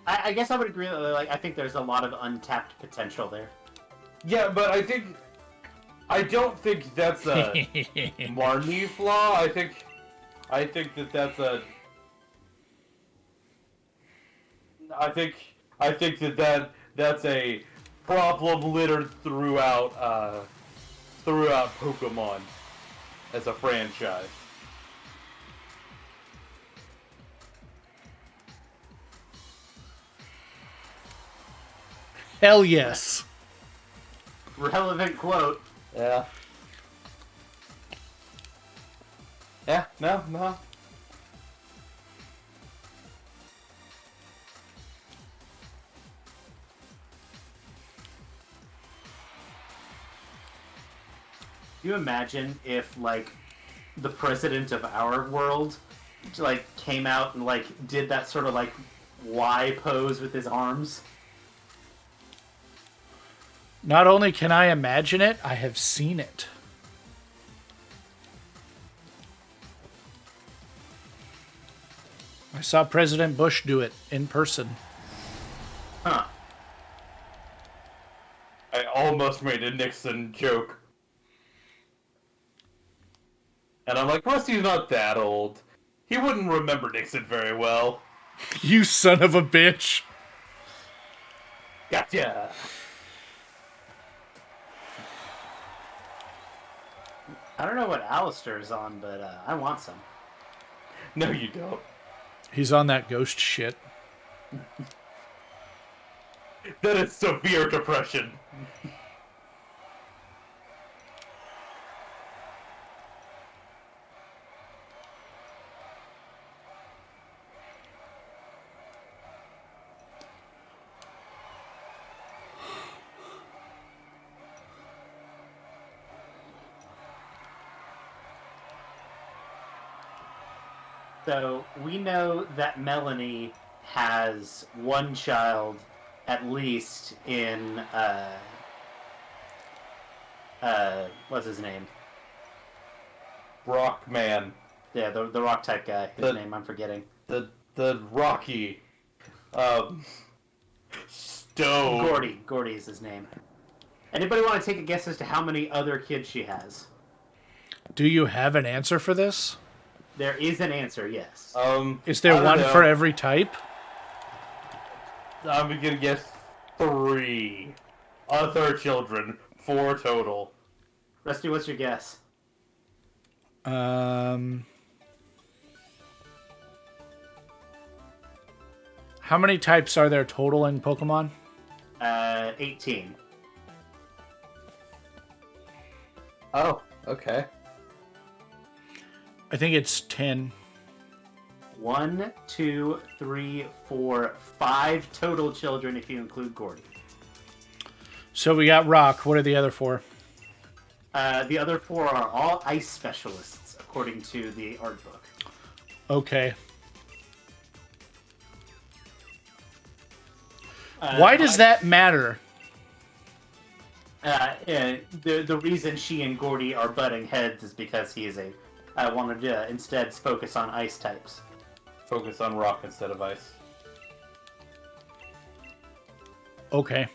I guess I would agree that I think there's a lot of untapped potential there. Yeah, but I don't think that's a Marnie flaw. I think that's a. I think that's a problem littered throughout Pokemon as a franchise. Hell yes. Relevant quote. Yeah. Yeah. No. Can you imagine if the president of our world came out and did that sort of Y pose with his arms? Not only can I imagine it, I have seen it. I saw President Bush do it in person. Huh. I almost made a Nixon joke. And I'm like, Rusty's not that old. He wouldn't remember Nixon very well. You son of a bitch. Gotcha. I don't know what Alistair's on, but I want some. No, you don't. He's on that ghost shit. That is severe depression. So we know that Melanie has one child, at least, in what's his name? Rockman. Yeah, the rock type guy. His name I'm forgetting. The Rocky. Stone. Gordy is his name. Anybody want to take a guess as to how many other kids she has? Do you have an answer for this? There is an answer, yes. Is there one for every type? I'm gonna guess 3 other children, 4 total. Rusty, what's your guess? How many types are there total in Pokemon? 18. Oh, okay. I think it's 10. 1, 2, 3, 4, 5 total children if you include Gordy. So we got Rock. What are the other 4? The other 4 are all ice specialists, according to the art book. Okay. Why does that matter? The reason she and Gordy are butting heads is because he is I wanted to instead focus on ice types. Focus on rock instead of ice. Okay.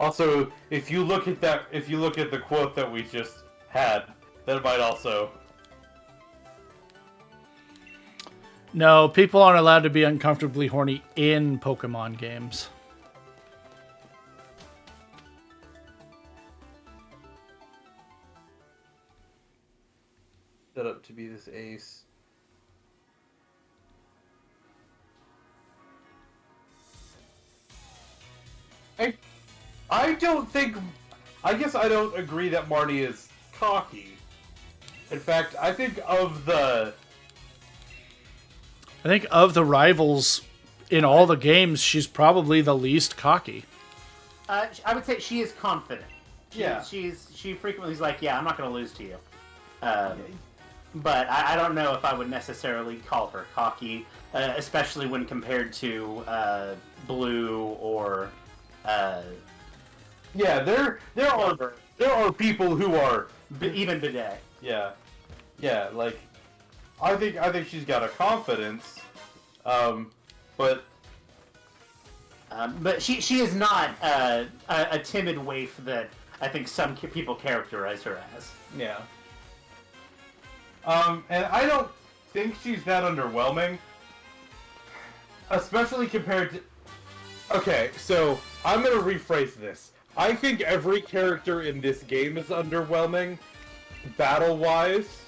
Also, if you look at the quote that we just had, that might also. No, people aren't allowed to be uncomfortably horny in Pokemon games. Set up to be this ace. I don't think. I guess I don't agree that Marnie is cocky. In fact, I think of the rivals in all the games, she's probably the least cocky. I would say she is confident. Yeah. She frequently is like, yeah, I'm not going to lose to you. but I don't know if I would necessarily call her cocky, especially when compared to Blue or. Yeah, there are people who are Even Bidet. yeah, like I think she's got a confidence, but But she is not a timid waif that I think some people characterize her as. yeah. And I don't think she's that underwhelming, especially compared to. Okay, so I'm gonna rephrase this. I think every character in this game is underwhelming, battle-wise.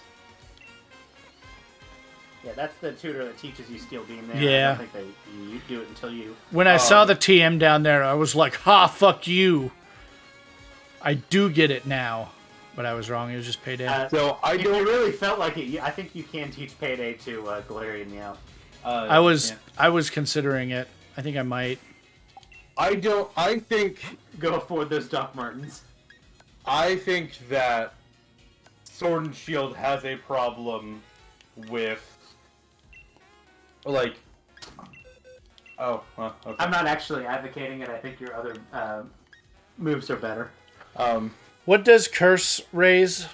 Yeah, that's the tutor that teaches you Steel Beam there. Yeah. I don't think you do it until you... When I saw the TM down there, I was like, ha, fuck you. I do get it now. But I was wrong. It was just Payday. So I If don't you really felt like it, I think you can teach Payday to Galarian Meow. I was considering it. I think I might. I think Go afford those Doc Martens. I think that Sword and Shield has a problem with, like, okay. I'm not actually advocating it. I think your other moves are better. What does Curse raise?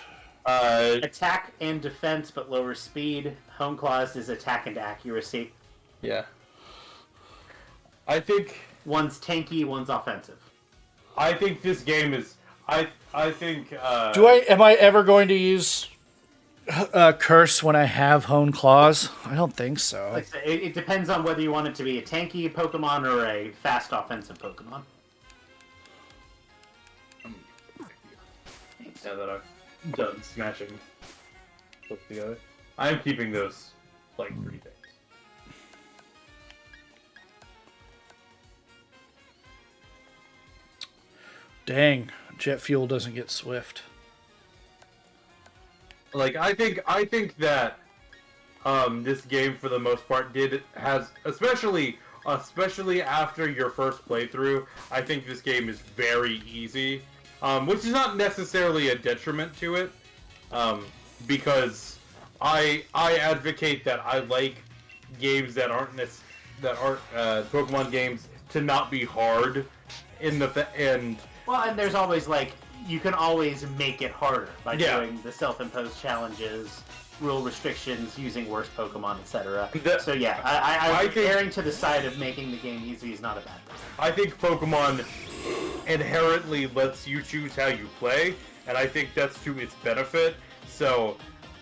Attack and defense, but lower speed. Home Claws is attack and accuracy. Yeah. I think One's tanky, one's offensive. I think this game is I think Am I ever going to use Curse when I have Hone Claws? I don't think so. Like I said, it depends on whether you want it to be a tanky Pokemon or a fast offensive Pokemon. now that I've done smashing both together, I am keeping those like 3 things. Dang, Jet Fuel doesn't get Swift. Like I think that this game for the most part has especially after your first playthrough, I think this game is very easy, which is not necessarily a detriment to it, because I advocate that I like games that aren't Pokemon games to not be hard in the end. Well, and there's always, like, you can always make it harder by Yeah. doing the self-imposed challenges, rule restrictions, using worse Pokemon, etc. So yeah, I think erring to the side of making the game easy is not a bad thing. I think Pokemon inherently lets you choose how you play, and I think that's to its benefit. So,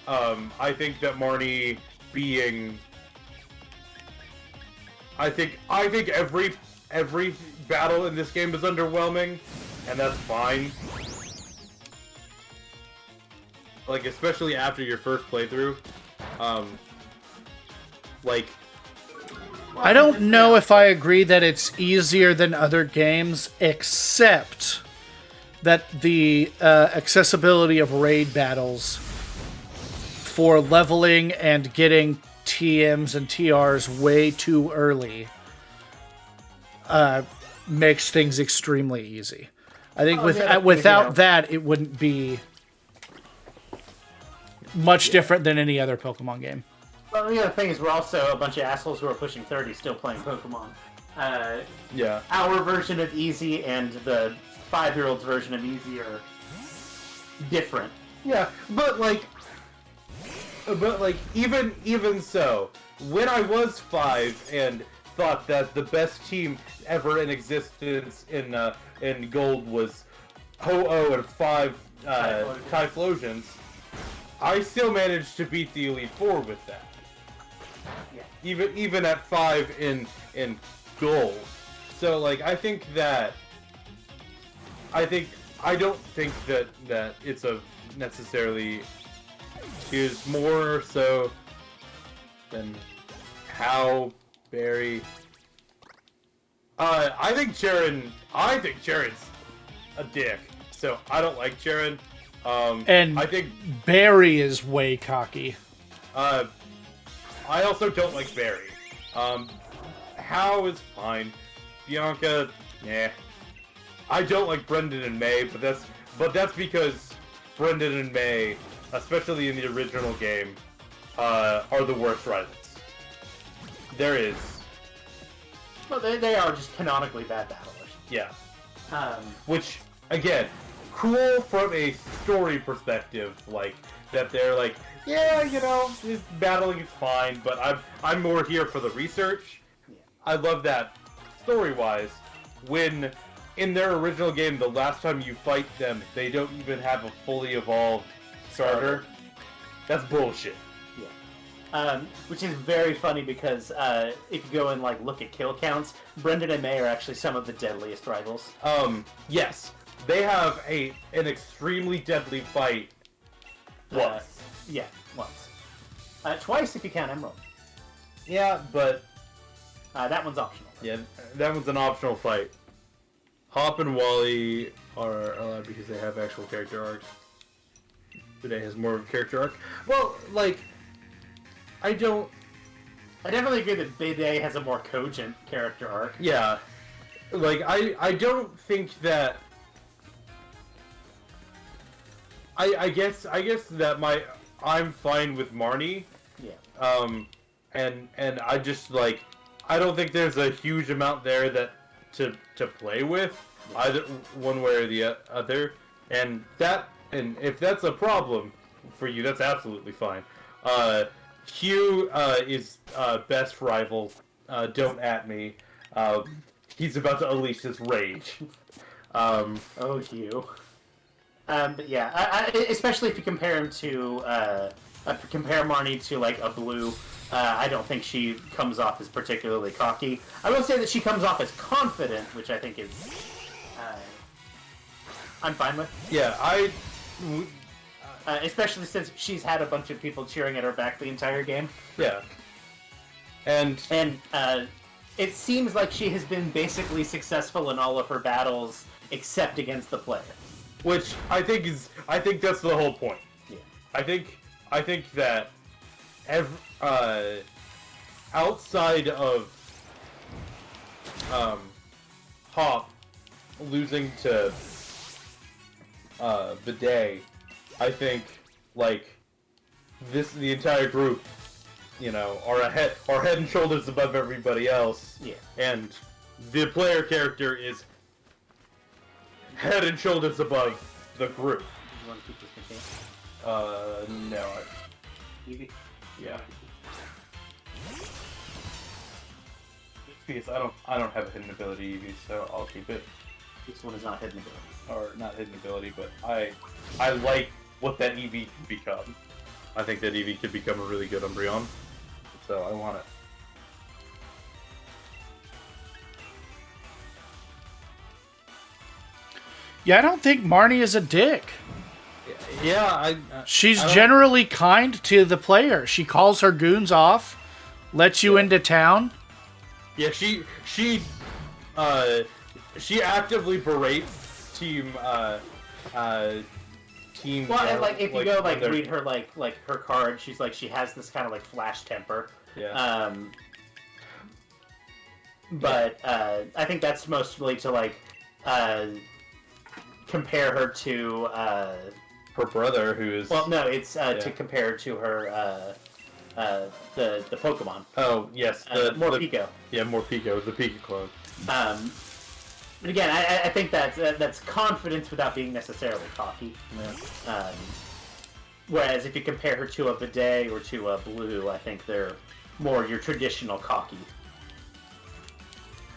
I think that Marnie being, I think every battle in this game is underwhelming, and that's fine. Like, especially after your first playthrough, like. I don't know if I agree that it's easier than other games, except that the accessibility of raid battles for leveling and getting TMs and TRs way too early makes things extremely easy. I think without that, it wouldn't be much different than any other Pokemon game. Well, the other thing is we're also a bunch of assholes who are pushing 30 still playing Pokemon. Yeah. Our version of easy and the 5-year-old's version of easy are different. Yeah, but even so, when I was 5 and thought that the best team ever in existence in Gold was Ho-Oh and 5 Typhlosions, I still managed to beat the Elite Four with that. Yeah. Even at 5 in Gold. So like I don't think that it's a necessarily is more so than how Barry. I think Charon's a dick, so I don't like Charon. And I think Barry is way cocky. I also don't like Barry. How is fine. Bianca, yeah. I don't like Brendan and May, but that's because Brendan and May especially in the original game, are the worst rivals. There is. Well, they are just canonically bad battlers. Yeah. Um, Which, again, cool from a story perspective, like, that they're like, yeah, you know, this battling is fine, but I'm more here for the research. Yeah. I love that, story-wise, when in their original game, the last time you fight them, they don't even have a fully evolved starter. That's bullshit. Which is very funny because if you go and like look at kill counts, Brendan and May are actually some of the deadliest rivals. Yes, they have an extremely deadly fight. Once. Yeah, once. Twice if you count Emerald. Yeah, but That one's optional. yeah, that one's an optional fight. Hop and Wally are allowed because they have actual character arcs. Today has more of a character arc. Well, like, I definitely agree that Bidet has a more cogent character arc. yeah, like, I don't think that... I guess that I'm fine with Marnie. Yeah. And I just, like, I don't think there's a huge amount there that to play with, either one way or the other, and if that's a problem for you, that's absolutely fine. Hugh is best rival. Don't at me. He's about to unleash his rage. Oh, Hugh. But yeah, especially if you compare him to compare Marnie to like a Blue. I don't think she comes off as particularly cocky. I will say that she comes off as confident, which I think is I'm fine with. Yeah, Especially since she's had a bunch of people cheering at her back the entire game. yeah, and It seems like she has been basically successful in all of her battles except against the player. which I think that's the whole point. Yeah. I think that outside of Hop losing to Bidet, I think like the entire group, you know, are head and shoulders above everybody else. Yeah. And the player character is head and shoulders above the group. Do you want to keep this machine? No. Evie? Yeah. Because I don't have a hidden ability, Eevee, so I'll keep it. This one is not hidden ability. Or not hidden ability, but I like what that Eevee can become. I think that Eevee could become a really good Umbreon, so I want it. Yeah, I don't think Marnie is a dick. Yeah, She's generally kind to the player. She calls her goons off, lets you into town. Yeah, she actively berates team. Well, and like if you go like read her like her card, she's like she has this kind of like flash temper. Yeah. But I think that's mostly to like compare her to her brother, who is it's to compare to her the Pokemon. Oh yes, Morpeko. Yeah, Morpeko, the Pika clone. But again, I think that's confidence without being necessarily cocky. Yeah. Whereas if you compare her to a Bidet or to a Blue, I think they're more your traditional cocky.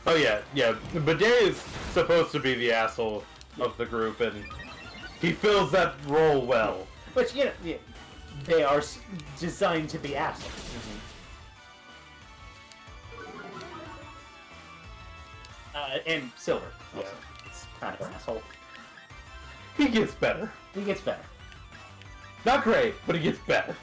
Oh yeah. Bidet is supposed to be the asshole of the group, and he fills that role well. But you know, they are designed to be assholes. And Silver, also. It's kind of an asshole. He gets better. He gets better. Not great, but he gets better.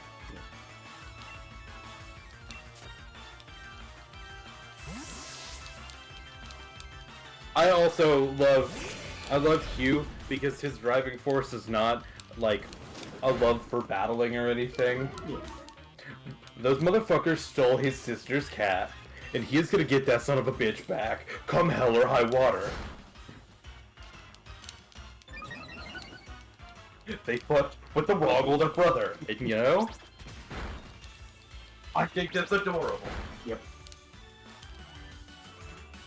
I also love Hugh because his driving force is not like a love for battling or anything. Yeah. Those motherfuckers stole his sister's cat, and he's gonna get that son of a bitch back, come hell or high water. They fucked with the wrong older brother, and you know? I think that's adorable. Yep.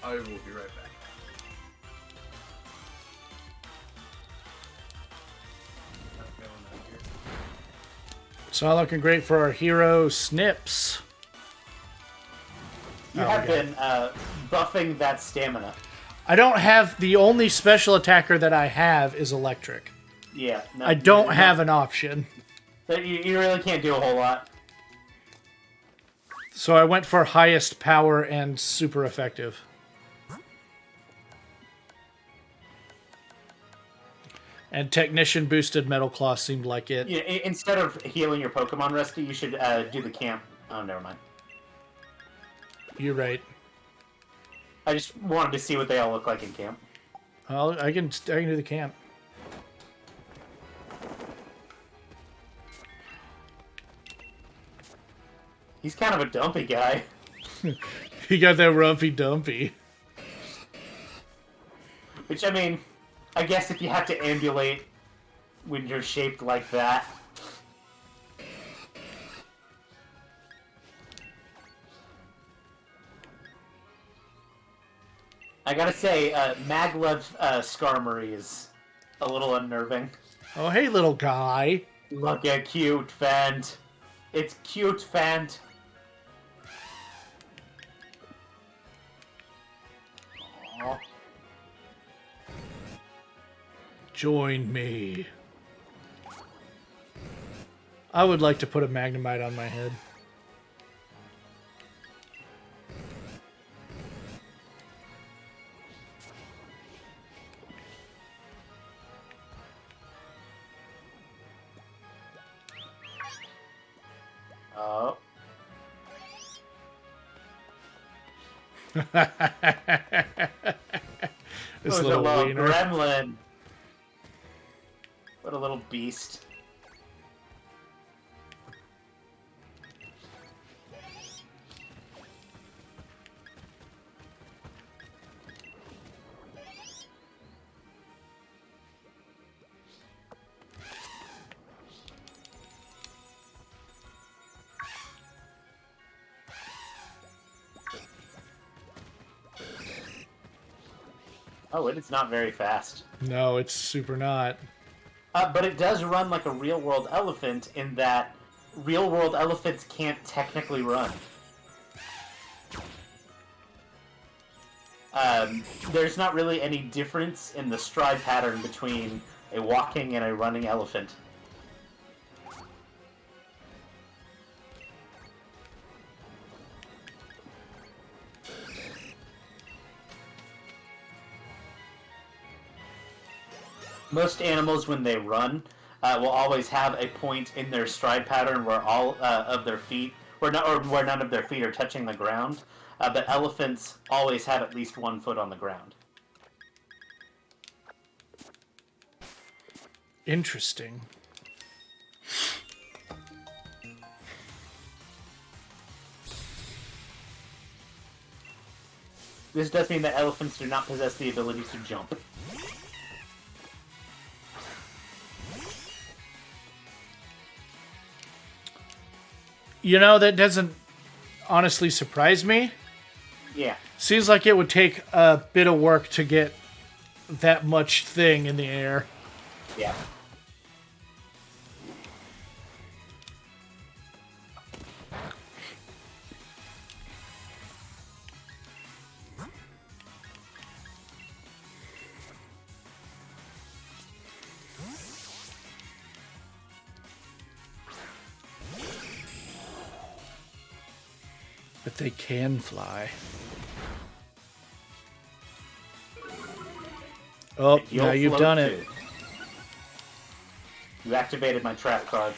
I will be right back. It's not looking great for our hero, Snips. You have been buffing that stamina. I don't have... The only special attacker that I have is electric. Yeah. No, I don't have an option. You really can't do a whole lot. So I went for highest power and super effective. And Technician boosted Metal Claw seemed like it. Yeah, instead of healing your Pokemon, Rusty, you should do the camp. Oh, never mind. You're right. I just wanted to see what they all look like in camp. I can do the camp. He's kind of a dumpy guy. He got that rumpy dumpy. Which, I mean, I guess if you have to ambulate when you're shaped like that. I gotta say, Maglev Skarmory is a little unnerving. Oh, hey, little guy. Look at cute Fent. It's cute Fent. Aww. Join me. I would like to put a Magnemite on my head. Oh. This a little wiener. gremlin. What a little beast. Oh, it is not very fast. No, it's super not. But it does run like a real-world elephant in that real-world elephants can't technically run. There's not really any difference in the stride pattern between a walking and a running elephant. Most animals, when they run, will always have a point in their stride pattern where all of their feet, where none of their feet are touching the ground. But elephants always have at least 1 foot on the ground. Interesting. This does mean that elephants do not possess the ability to jump. You know, that doesn't honestly surprise me. Yeah. Seems like it would take a bit of work to get that much thing in the air. Yeah. But they can fly. Oh, now you've float done it. too. You activated my trap card.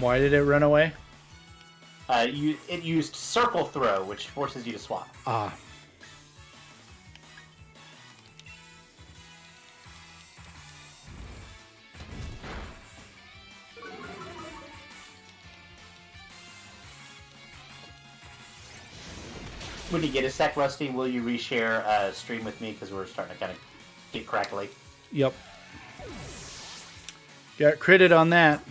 Why did it run away? It used Circle Throw, which forces you to swap. Ah. When you get a sec, Rusty, will you reshare stream with me? Because we're starting to kind of get crackly. Yep. Got critted on that.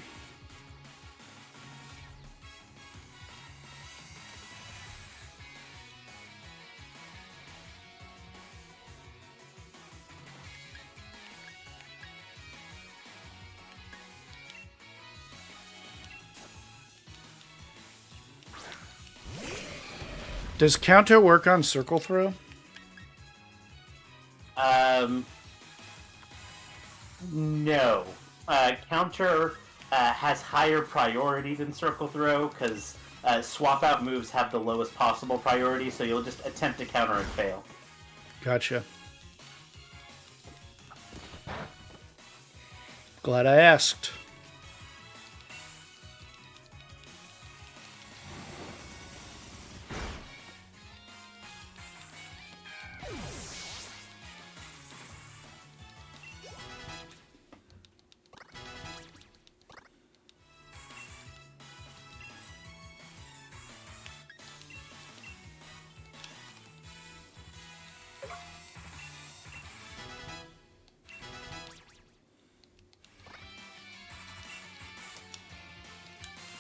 Does counter work on circle throw? No. Counter has higher priority than circle throw because swap out moves have the lowest possible priority, so you'll just attempt to counter and fail. Gotcha. Glad I asked.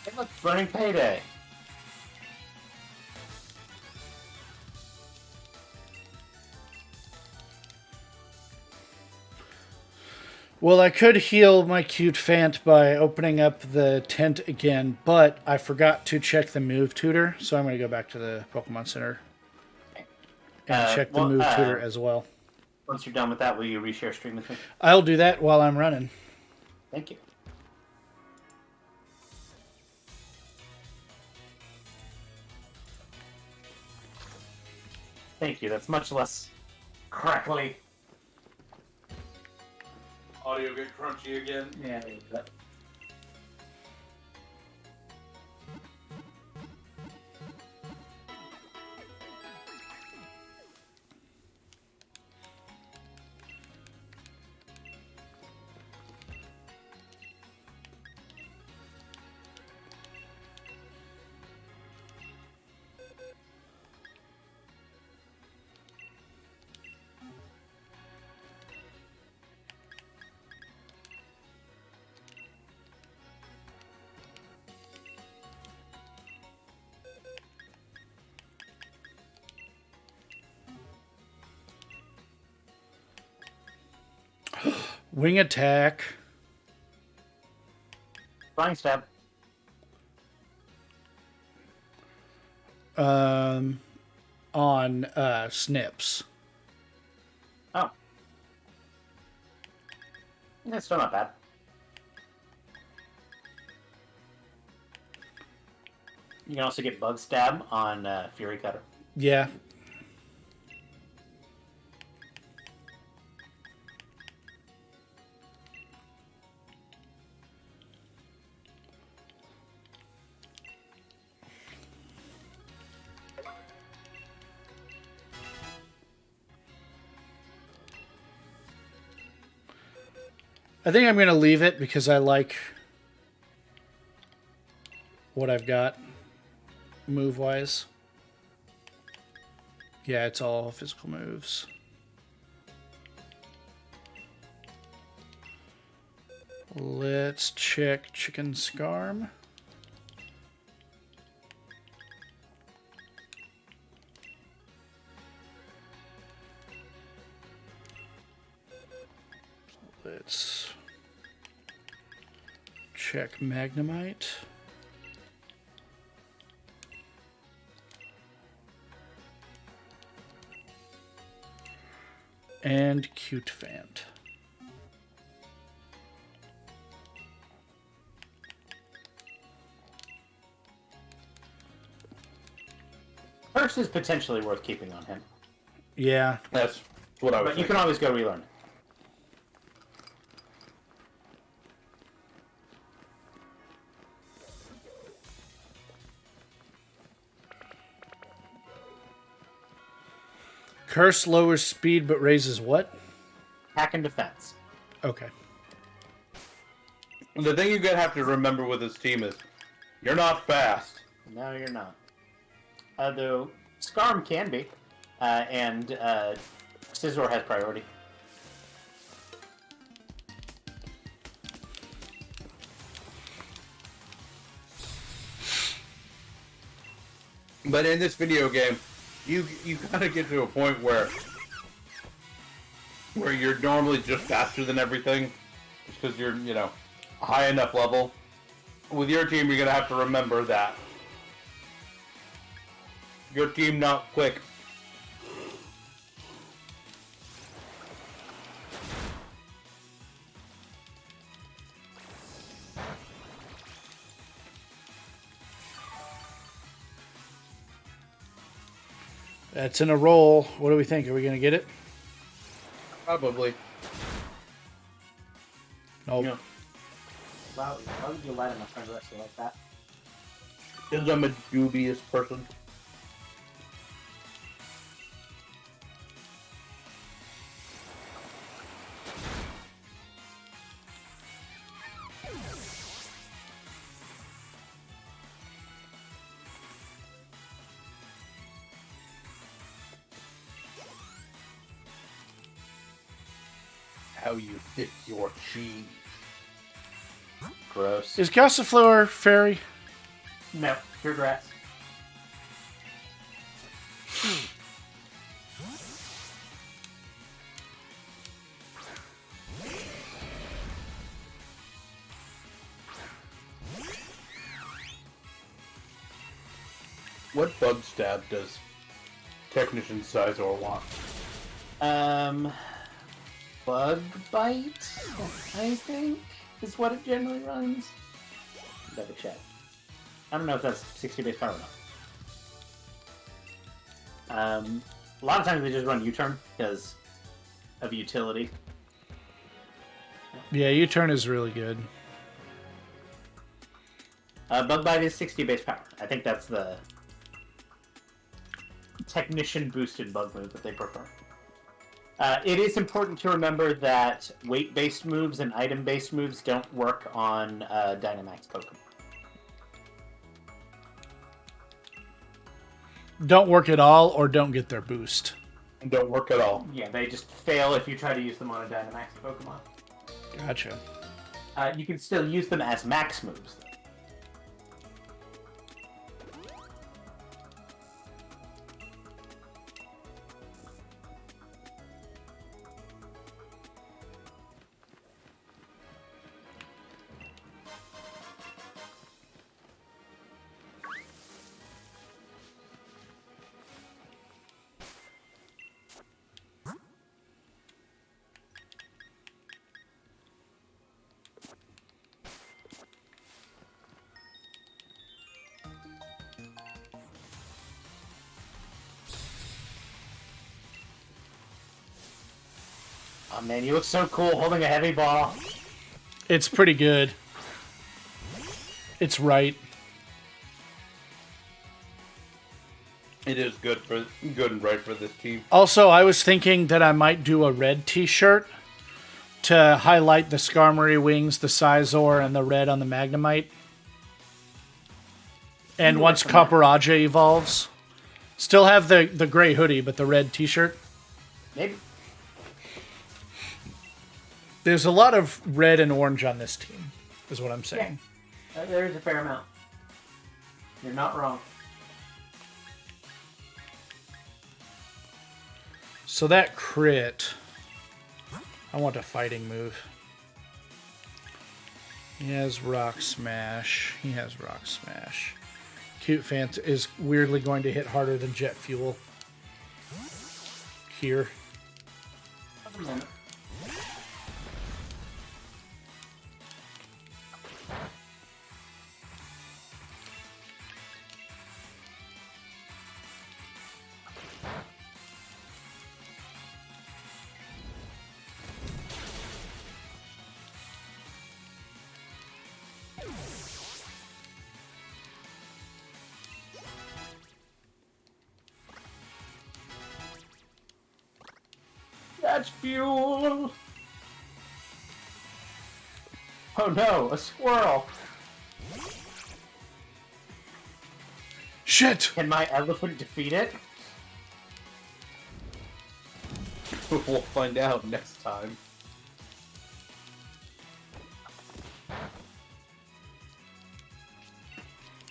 Hey, look, running payday. Well, I could heal my cute Fant by opening up the tent again, but I forgot to check the move tutor, so I'm going to go back to the Pokemon Center and check the move tutor as well. Once you're done with that, will you reshare stream with me? I'll do that while I'm running. Thank you. Thank you. That's much less crackly. Audio get crunchy again. Yeah. Wing attack. Flying stab. On Snips. Oh. That's still not bad. You can also get Bug Stab on Fury Cutter. Yeah. I think I'm going to leave it because I like what I've got move-wise. Yeah, it's all physical moves. Let's check Chicken Scarm. Let's check Magnemite. And Cute Fant. Curse is potentially worth keeping on him. Yeah. That's what I was But you can always go relearn. Curse lowers speed but raises what? Attack and defense. Okay. The thing you're gonna have to remember with this team is, you're not fast. No, you're not. Though Scarm can be, and Scizor has priority. But in this video game, you kind of get to a point where you're normally just faster than everything, just because you're, you know, a high enough level. With your team, you're gonna have to remember that your team not quick. That's in a roll. What do we think? Are we going to get it? Probably. Nope. Yeah. Wow, why would you lie to my friend Rusty like that? Because I'm a dubious person. How you fit your cheese. Gross. Is Gossifleur fairy? No, pure grass. What bug stab does Technician Sizor want? Bug bite, I think, is what it generally runs. Double check. I don't know if that's 60 base power or not. A lot of times they just run U-turn because of utility. Yeah, U-turn is really good. Bug bite is 60 base power. I think that's the technician boosted bug move that they prefer. It is important to remember that weight-based moves and item-based moves don't work on Dynamax Pokemon. Don't work at all or don't get their boost. Don't work at all. Yeah, they just fail if you try to use them on a Dynamax Pokemon. Gotcha. You can still use them as max moves. Oh man, you look so cool holding a heavy ball. It's pretty good. It's right. It is good and right for this team. Also, I was thinking that I might do a red t-shirt to highlight the Skarmory wings, the Sizor, and the red on the Magnemite. And once Cobrastryke evolves, still have the gray hoodie, but the red t-shirt. Maybe. There's a lot of red and orange on this team, is what I'm saying. Yeah. There's a fair amount. You're not wrong. So that crit, I want a fighting move. He has Rock Smash. He has Rock Smash. Cute Fant is weirdly going to hit harder than Jet Fuel. Here. That's fuel! Oh no, a squirrel! Shit! Can my elephant defeat it? We'll find out next time.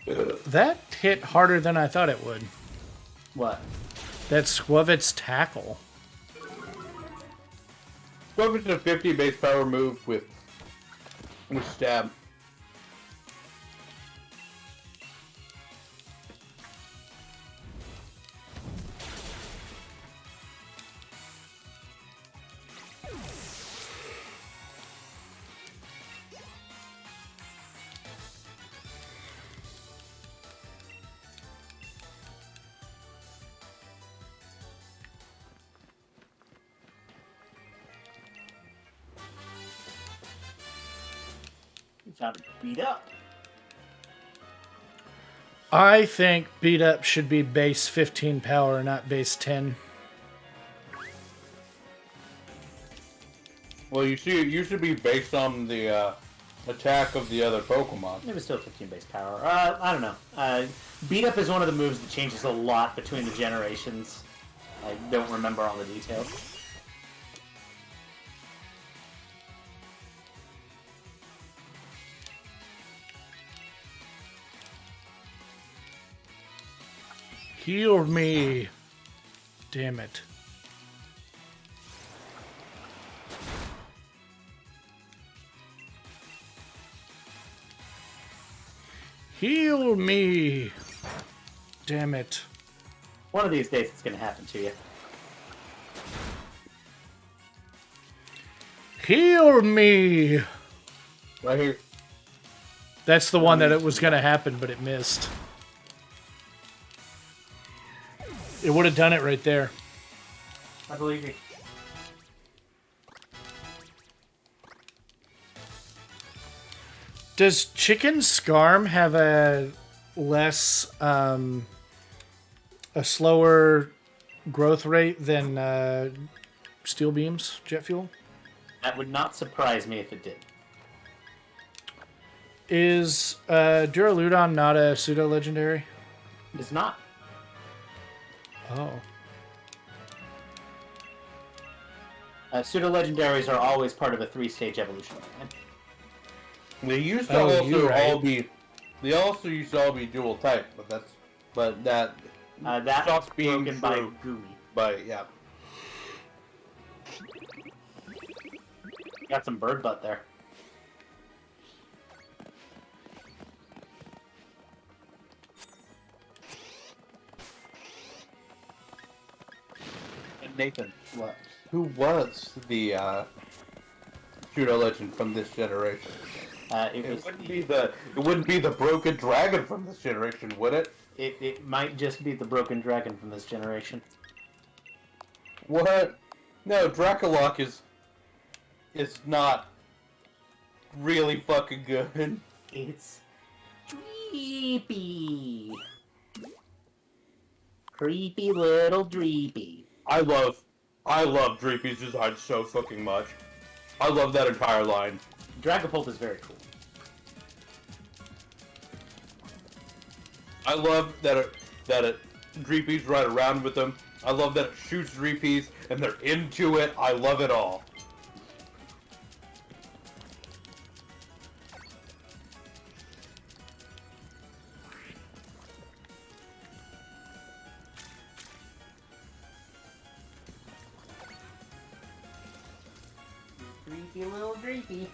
That hit harder than I thought it would. What? That Squavit's tackle. Squavit's a 50 base power move with stab. Found it beat up. I think beat up should be base 15 power, not base 10. Well, you see, it used to be based on the attack of the other Pokemon. It was still 15 base power. I don't know. Beat up is one of the moves that changes a lot between the generations. I don't remember all the details. Heal me. Damn it. Heal me. Damn it. One of these days it's going to happen to you. Heal me. Right here. That's the one that it was going to happen, but it missed. It would have done it right there. I believe you. Does Chicken Scarm have a less, a slower growth rate than Steel Beam's Jet Fuel? That would not surprise me if it did. Is Duraludon not a pseudo-legendary? It is not. Oh. Pseudo-legendaries are always part of a 3-stage evolution plan. They used to Oh, you're also right. all be. They also used to all be dual type, but that That stops being broken by true. Gooey. But yeah, Got some bird butt there. and Nathan, What? who was the pseudo legend from this generation? It wouldn't be the broken dragon from this generation, would it? It might just be the broken dragon from this generation. What? No, Dracolock is not really fucking good. It's Dreepy. Creepy little Dreepy. I love Dreepy's design so fucking much. I love that entire line. Dragapult is very cool. I love that it Dreepies ride around with them. I love that it shoots Dreepies and they're into it. I love it all. Creepy little Dreepy.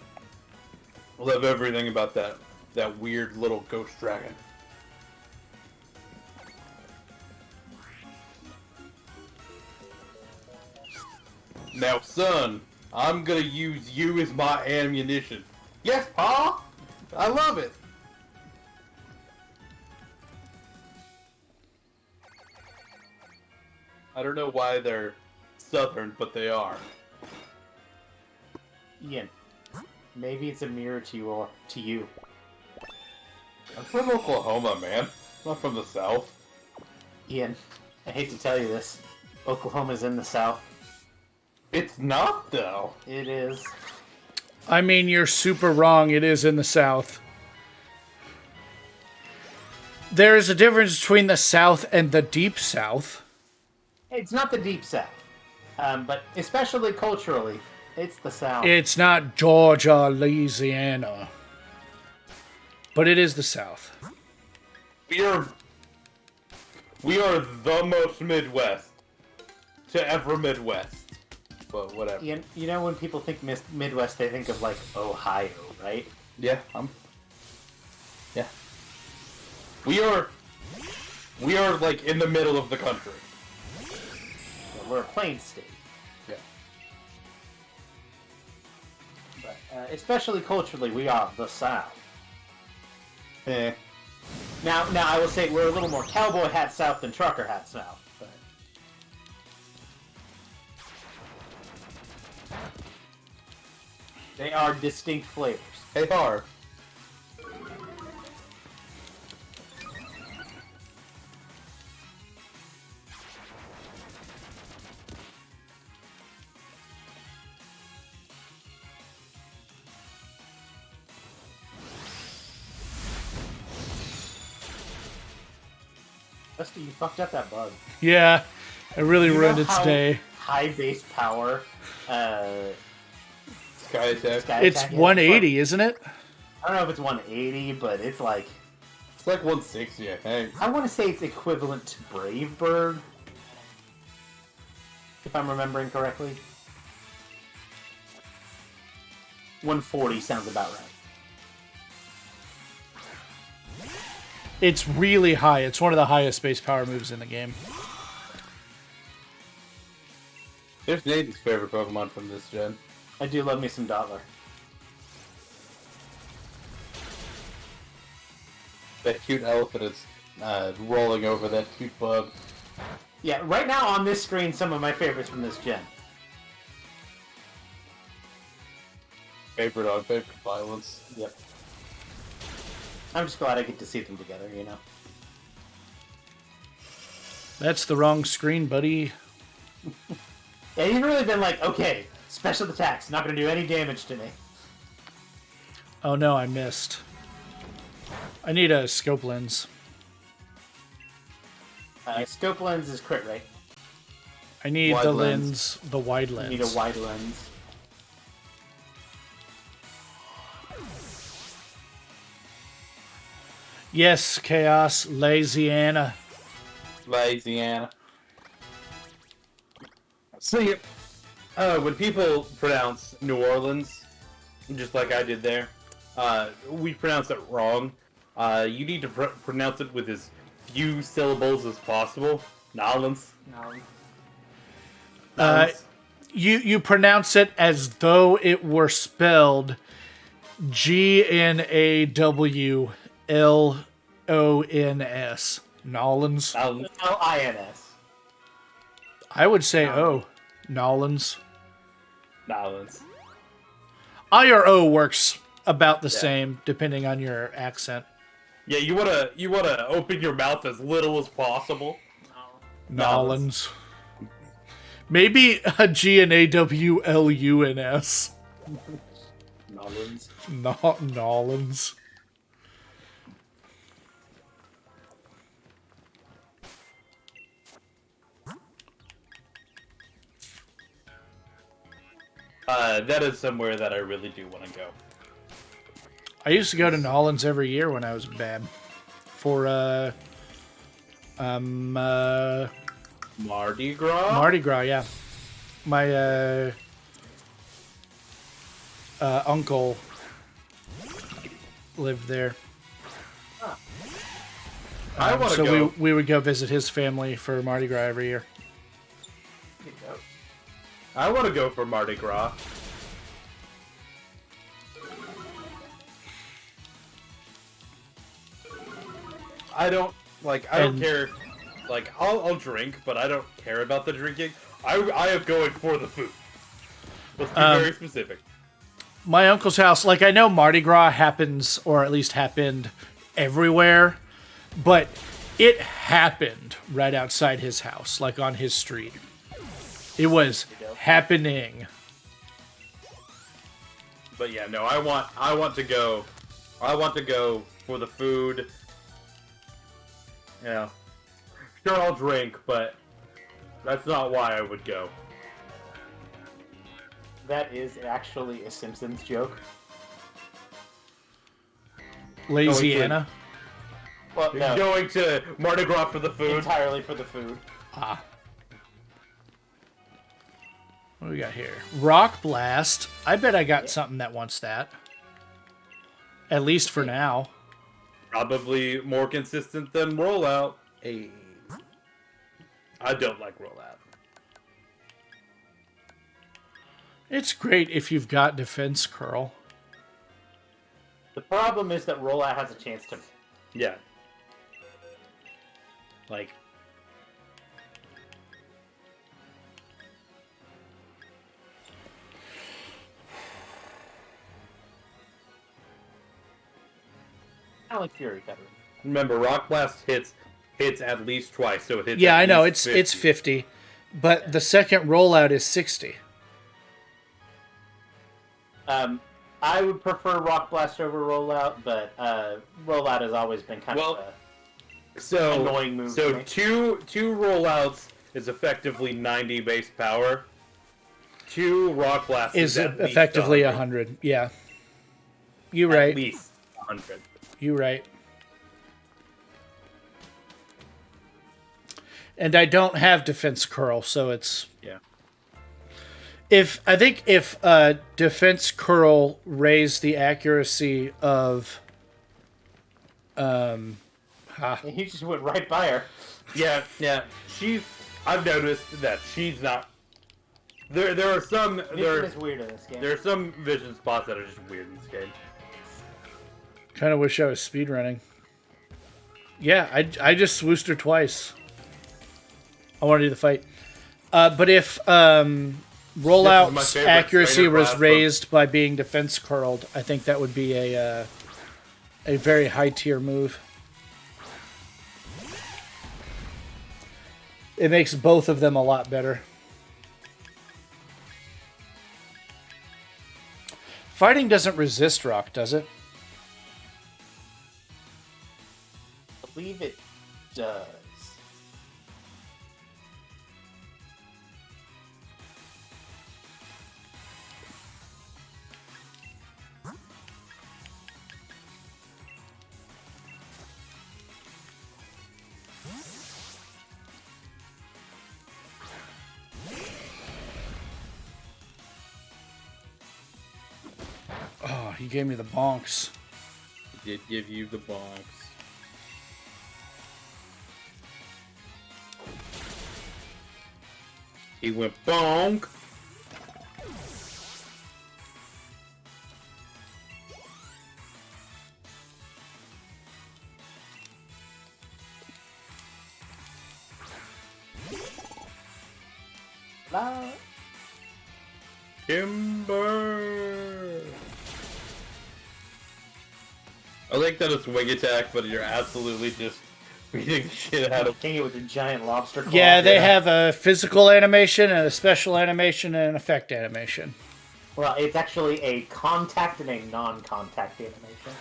I love everything about that weird little ghost dragon. Now, son, I'm gonna use you as my ammunition. Yes, Pa! I love it! I don't know why they're southern, but they are. Ian, maybe it's a mirror to you or to you. I'm from Oklahoma, man. I'm not from the South. Ian, I hate to tell you this. Oklahoma's in the South. It's not, though. It is. I mean, you're super wrong. It is in the South. There is a difference between the South and the Deep South. It's not the Deep South. But especially culturally, it's the South. It's not Georgia, Louisiana. But it is the South. We are the most Midwest to ever Midwest. But whatever. You know when people think Midwest, they think of like Ohio, right? Yeah. Yeah. We are like in the middle of the country. Yeah, we're a plain state. Yeah. But especially culturally, we are the South. Eh. Now I will say we're a little more cowboy hat South than trucker hat South. But they are distinct flavors. They are. Dusty, you fucked up that bug. Yeah, it really You know ruined its how day. High base power. Sky attack. Sky It's attack is. 180, isn't it? I don't know if it's 180, but it's like It's like 160, I think. I want to say it's equivalent to Brave Bird, if I'm remembering correctly. 140 sounds about right. It's really high. It's one of the highest base power moves in the game. There's Nathan's favorite Pokemon from this gen. I do love me some Dollar. That cute elephant is rolling over that cute bug. Yeah, right now on this screen, some of my favorites from this gen. Favorite on favorite violence. Yep. I'm just glad I get to see them together, you know. That's the wrong screen, buddy. Yeah, you've really been like, okay, special attacks, not going to do any damage to me. Oh no, I missed. I need a scope lens. Scope lens is crit rate. I need Wide the lens. lens, the wide lens. You need a wide lens. Yes, Chaos, Louisiana. Louisiana. See, when people pronounce New Orleans, just like I did there, we pronounce it wrong. You need to pronounce it with as few syllables as possible. Nolans. You pronounce it as though it were spelled Gnawlons. Nolans. L-I-N-S. I would say O. Nolans. Nolans. I or O works about the same depending on your accent. Yeah, you wanna open your mouth as little as possible. Nolans. Maybe a Gnawluns. Nolans. Nolans. That is somewhere that I really do want to go. I used to go to Nolans every year when I was bad. For Mardi Gras? Mardi Gras, yeah. My uncle lived there. I want to so go. we would go visit his family for Mardi Gras every year. I want to go for Mardi Gras. I don't care. Like, I'll drink, but I don't care about the drinking. I am going for the food. Let's be very specific. My uncle's house, like I know Mardi Gras happens, or at least happened everywhere, but it happened right outside his house, like on his street. It was happening. But yeah, no, I want to go. I want to go for the food. Yeah. Sure, I'll drink, but that's not why I would go. That is actually a Simpsons joke. Louisiana. Well, Well, no, Going to Mardi Gras for the food. entirely for the food. Ah. What do we got here? Rock Blast. I bet I got something that wants that. At least for now. Probably more consistent than Rollout. Hey. I don't like Rollout. It's great if you've got Defense Curl. The problem is that Rollout has a chance to... Yeah. Like... I like Fury better. Remember, Rock Blast hits at least twice, so it hits. Yeah, at I know. least It's 50. But the second rollout is 60. I would prefer Rock Blast over Rollout, but Rollout has always been kind of So annoying move. So to me. two rollouts is effectively 90 base power. 2 Rock Blasts Is at least effectively 100. Yeah. You right. At least 100. You right. And I don't have Defense Curl, so it's... Yeah. If Defense Curl raised the accuracy of... You just went right by her. Yeah. I've noticed that she's not... There are some... Vision is weird in this game. There are some vision spots that are just weird in this game. Kind of wish I was speedrunning. Yeah, I just swooshed her twice. I want to do the fight. But if Rollout's accuracy was raised by being defense curled, I think that would be a very high tier move. It makes both of them a lot better. Fighting doesn't resist rock, does it? I believe it does. Oh, he gave me the bonks. Did give you the bonks. He went bonk. La. Timber. I like that it's wing attack, but you're absolutely just beating the shit out of. King it with a giant lobster claw. Yeah, they have a physical animation and a special animation and an effect animation. Well, it's actually a contact and a non-contact animation.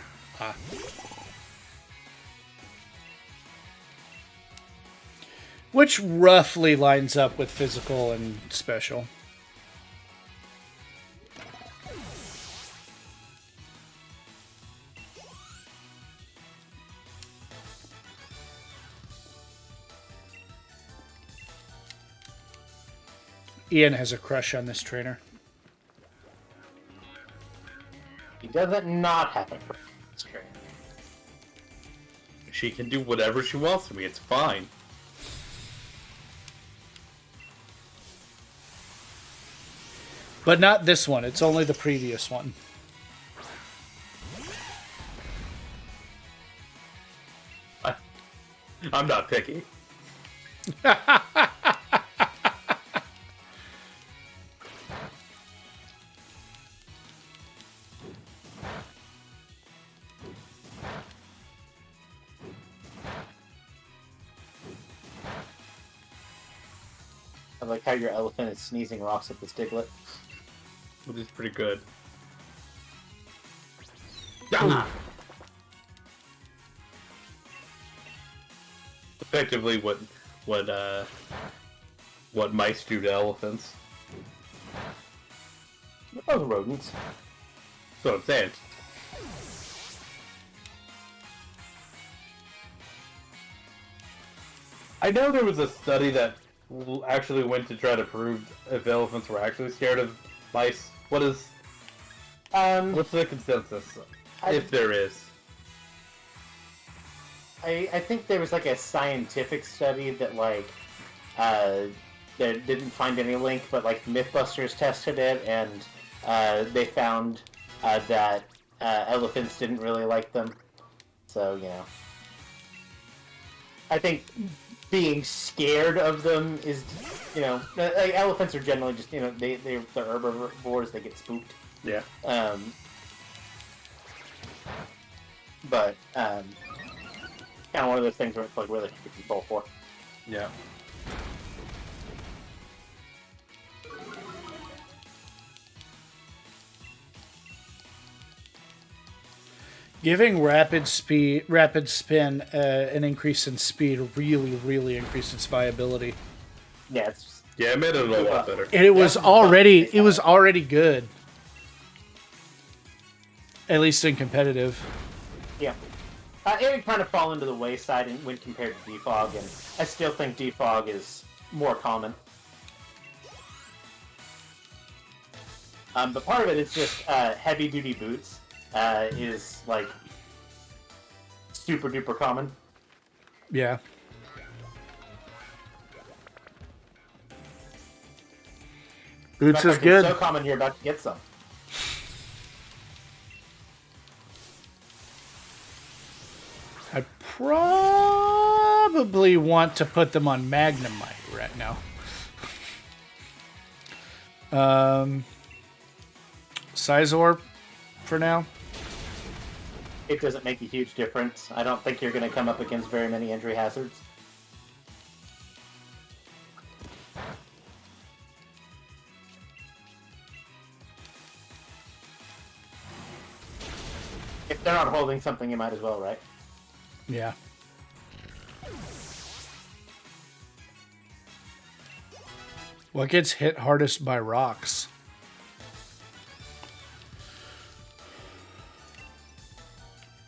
Ah. Which roughly lines up with physical and special. Ian has a crush on this trainer. He doesn't not have a crush. She can do whatever she wants to me. It's fine. But not this one. It's only the previous one. I'm not picky. I like how your elephant is sneezing rocks at this Diglett. Which is pretty good. Effectively, what mice do to elephants. Those rodents. So I'm saying. I know there was a study that actually went to try to prove if elephants were actually scared of mice. What's the consensus, if there is? I think there was like a scientific study that like they didn't find any link, but like MythBusters tested it, and they found that elephants didn't really like them. So I think being scared of them is, like elephants are generally just they're herbivores. They get spooked. Yeah. But kind of one of those things where it's like really hard to control for. Yeah. Giving rapid spin an increase in speed really increased its viability. Yeah, it made it a lot better. And it was already good. At least in competitive. Yeah. It would kind of fall into the wayside when compared to defog, and I still think defog is more common. But part of it is just heavy-duty boots is, like, super duper common. Yeah. Boots is good. It's so common you're about to get some. I probably want to put them on Magnemite right now. Sizor for now. It doesn't make a huge difference. I don't think you're going to come up against very many injury hazards. If they're not holding something, you might as well, right? Yeah. What gets hit hardest by rocks?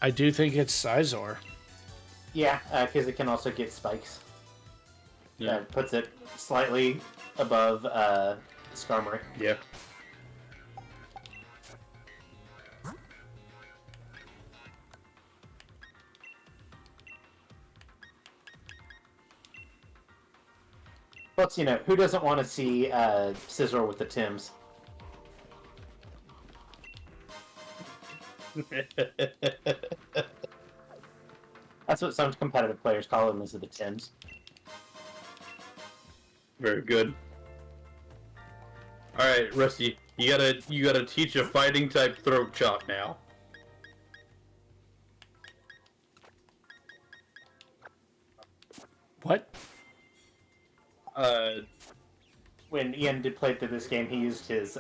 I do think it's Sizor. Yeah, because it can also get spikes. Yeah. Puts it slightly above Skarmory. Yeah. Plus, who doesn't want to see Scizor with the Tims? That's what some competitive players call them, is the Tims. Very good. All right, Rusty, you gotta teach a fighting type throat chop now. What? When Ian did play through this game, he used his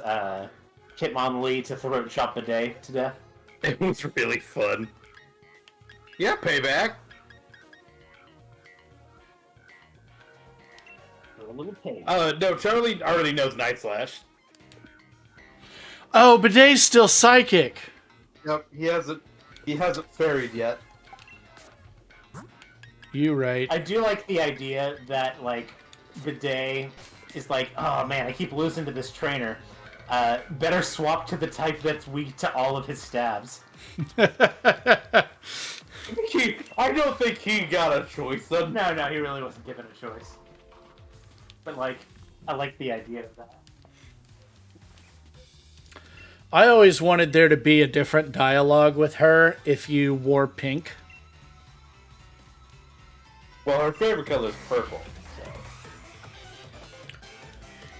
Hitmonlee to throat chop Bidet to death. It was really fun. Yeah, payback. A little pig. No, Charlie already knows Night Slash. Oh, Bidet's still psychic. Yep, he hasn't ferried yet. You right. I do like the idea that, like, Bidet is like, oh man, I keep losing to this trainer. Better swap to the type that's weak to all of his stabs. I don't think he got a choice. No, he really wasn't given a choice. But, like, I like the idea of that. I always wanted there to be a different dialogue with her if you wore pink. Well, her favorite color is purple. So.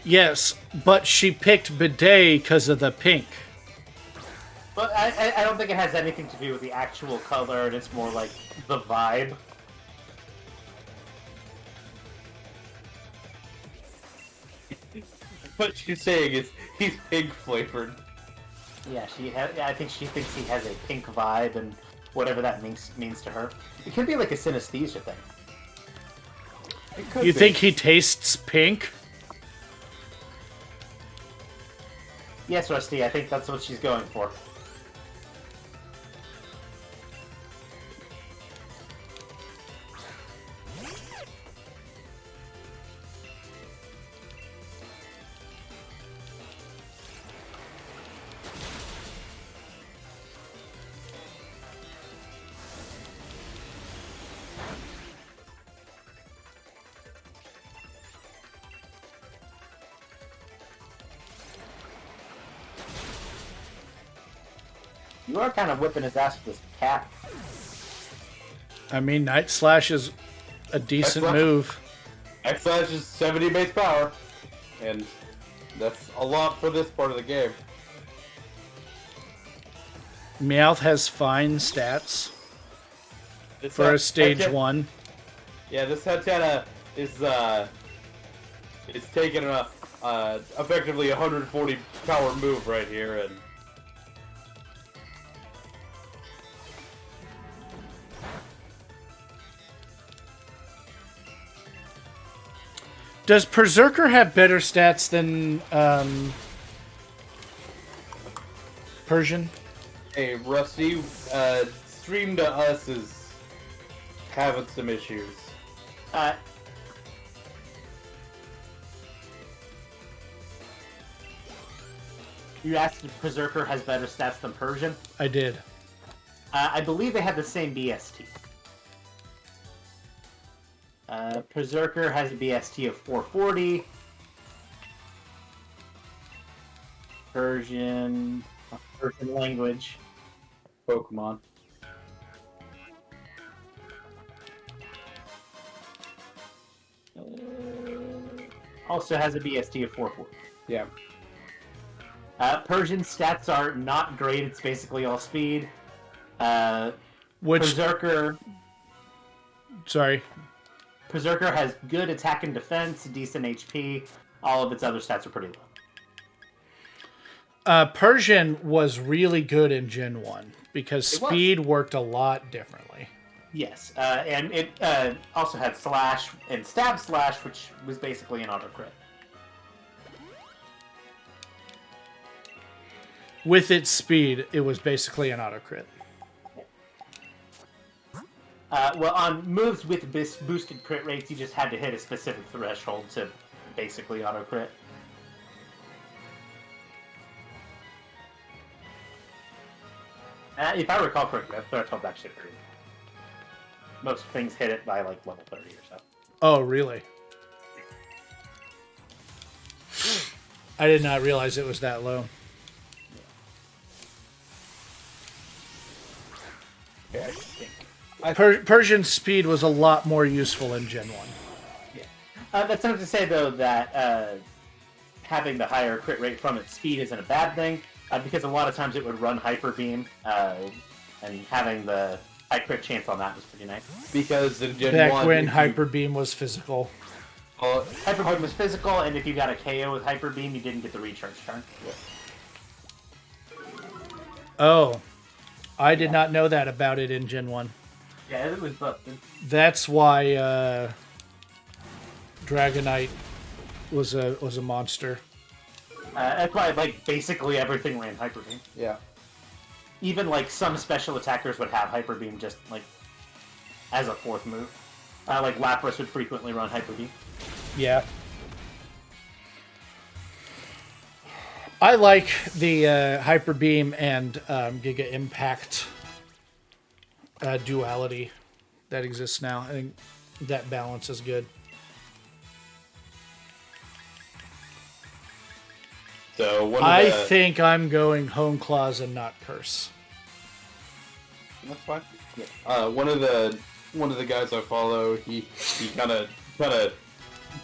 Yes, but she picked Bidet because of the pink. But I don't think it has anything to do with the actual color, and it's more like the vibe. What she's saying is he's pink flavored. Yeah, I think she thinks he has a pink vibe, and whatever that means to her. It could be like a synesthesia thing. You think he tastes pink? Yes, Rusty, I think that's what she's going for. You are kind of whipping his ass with this cat. I mean, Night Slash is a decent X-Slash. move. X-Slash is 70 base power, and that's a lot for this part of the game. Meowth has fine stats This for a hat- stage Hatena- 1. Yeah, this Hatena is taking a effectively 140 power move right here, and Does Berserker have better stats than Persian? hey, Rusty, Stream to Us is having some issues. You asked if Berserker has better stats than Persian. I did. I believe they have the same BST. Berserker has a BST of 440. Persian language. Pokemon. Also has a BST of 440. Yeah. Persian stats are not great. It's basically all speed. Which, Berserker sorry, has good attack and defense, decent HP. All of its other stats are pretty low. Persian was really good in Gen 1 because It was. speed worked a lot differently. Yes, and it also had Slash and Stab Slash, which was basically an auto crit. With its speed, it was basically an auto crit. Well, on moves with boosted crit rates, you just had to hit a specific threshold to basically auto crit. If I recall correctly, that threshold's actually pretty low. Most things hit it by like level 30 or so. Oh, really? I did not realize it was that low. Yeah, I think. Persian speed was a lot more useful in Gen 1. Yeah. That's not to say, though, that having the higher crit rate from its speed isn't a bad thing, because a lot of times it would run Hyper Beam, and having the high crit chance on that was pretty nice. Because in Gen 1... Back when Hyper Beam was physical. Hyper Beam was physical, and if you got a KO with Hyper Beam, you didn't get the recharge turn. Oh. I did not know that about it in Gen 1. Yeah, it was busted. That's why Dragonite was a monster. That's why, like, basically everything ran Hyper Beam. Yeah. Even, like, some special attackers would have Hyper Beam just, like, as a fourth move. Like, Lapras would frequently run Hyper Beam. Yeah. I like the Hyper Beam and Giga Impact duality that exists now. I think that balance is good. So I think I'm going Home Claws and not Curse. That's fine. Yeah. One of the guys I follow, he kind of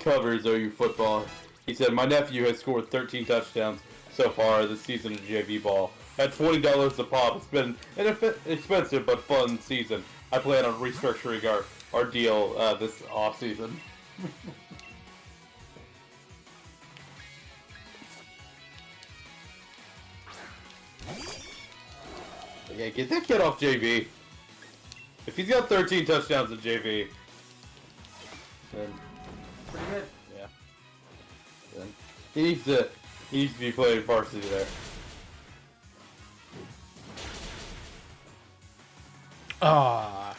covers OU football. He said, "My nephew has scored 13 touchdowns so far this season in JV ball. At $20 a pop, it's been an expensive but fun season. I plan on restructuring our deal this off season." Yeah, get that kid off JV. If he's got 13 touchdowns in JV, then Pretty good. yeah, then he needs to be playing varsity there. Ah.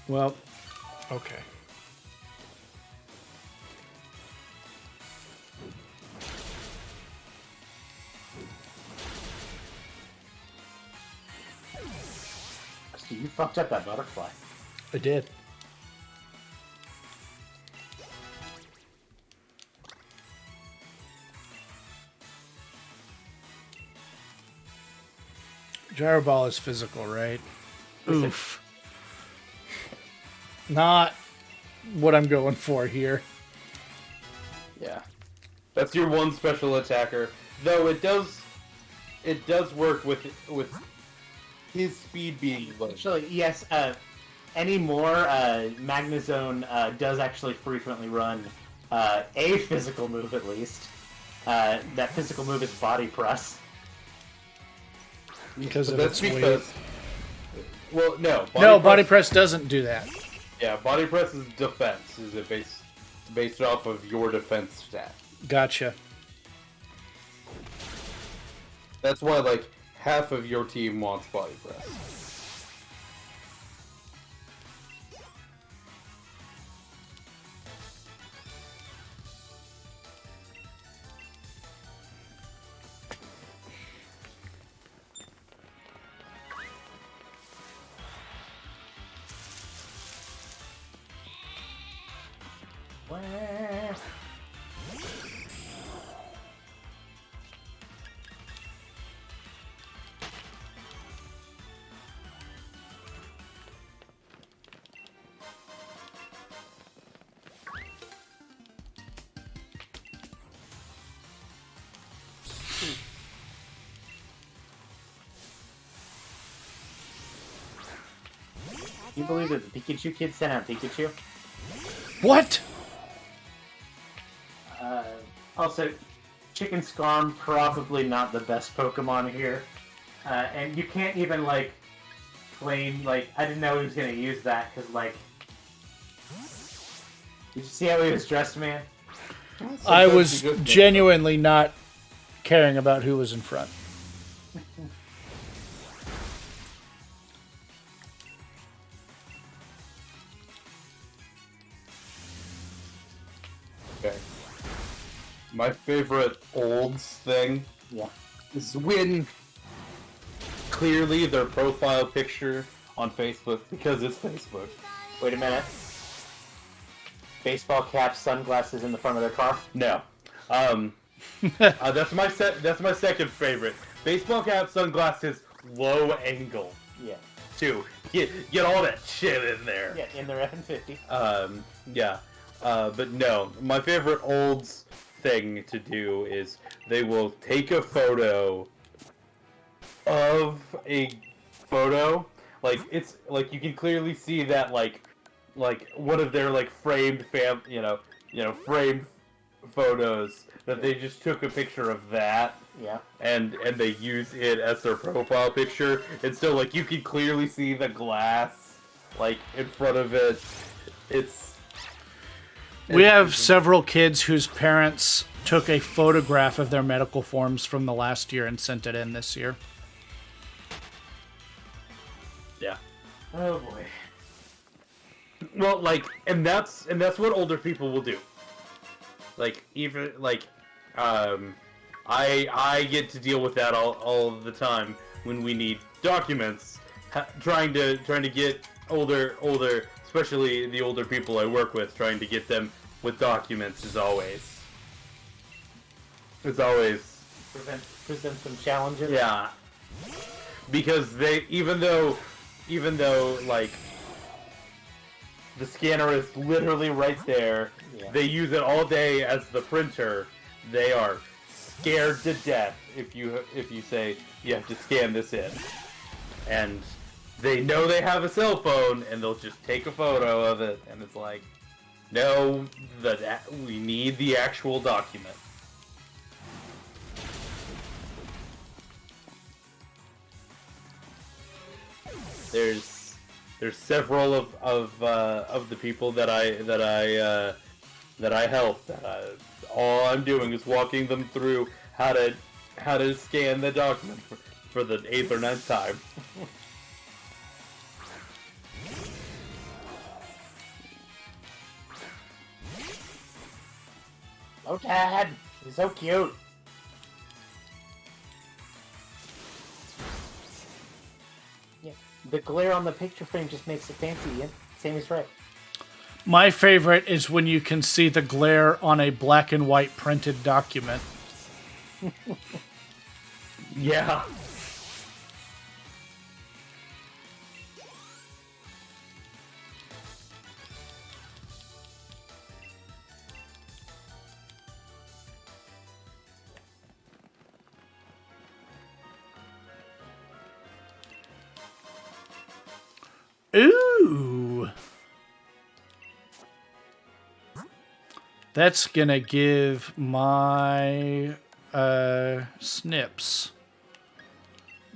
Well, okay. You fucked up that butterfly. I did. Gyro Ball is physical, right? Oof. Not what I'm going for here. Yeah. That's your one special attacker. Though it does work with his speed being low. Actually, yes. Anymore, Magnazone does actually frequently run a physical move at least. That physical move is Body Press. Because of That's its weight. because. Well, no. Body Press doesn't do that. Yeah, Body Press is defense. Is it based off of your defense stat? Gotcha. That's why, like, half of your team wants Body Press. Can you believe that the Pikachu kid sent out Pikachu? What? Also, Chicken Scarm, probably not the best Pokemon here. And you can't even, like, claim, like, I didn't know he was going to use that, because, like... Did you see how he was dressed, man? I was genuinely not caring about who was in front. Okay. My favorite olds thing is when clearly their profile picture on Facebook, because it's Facebook. Wait a minute. Baseball cap, sunglasses in the front of their car? No. That's my second favorite. Baseball cap, sunglasses, low angle. Yeah. Too. Get all that shit in there. Yeah, in their F-150. Yeah. But no, my favorite olds thing to do is they will take a photo of a photo, like it's like you can clearly see that like one of their like framed framed photos that they just took a picture of that. Yeah. And they use it as their profile picture, and so like you can clearly see the glass like in front of it. We have several kids whose parents took a photograph of their medical forms from the last year and sent it in this year. Yeah. Oh boy. Well, like, and that's what older people will do. Like, even like, I get to deal with that all the time when we need documents. Trying to get older, especially the older people I work with, trying to get them with documents is always. It's always present some challenges. Yeah. Because they even though like the scanner is literally right there, they use it all day as the printer. They are scared to death if you say you have to scan this in. And they know they have a cell phone, and they'll just take a photo of it, and it's like, no, we need the actual document. There's several of the people that I help. All I'm doing is walking them through how to scan the document for the 8th or 9th time. Oh, Dad! He's so cute! Yeah, the glare on the picture frame just makes it fancy, Ian. Sammy's right. My favorite is when you can see the glare on a black and white printed document. Yeah. That's gonna give my Snips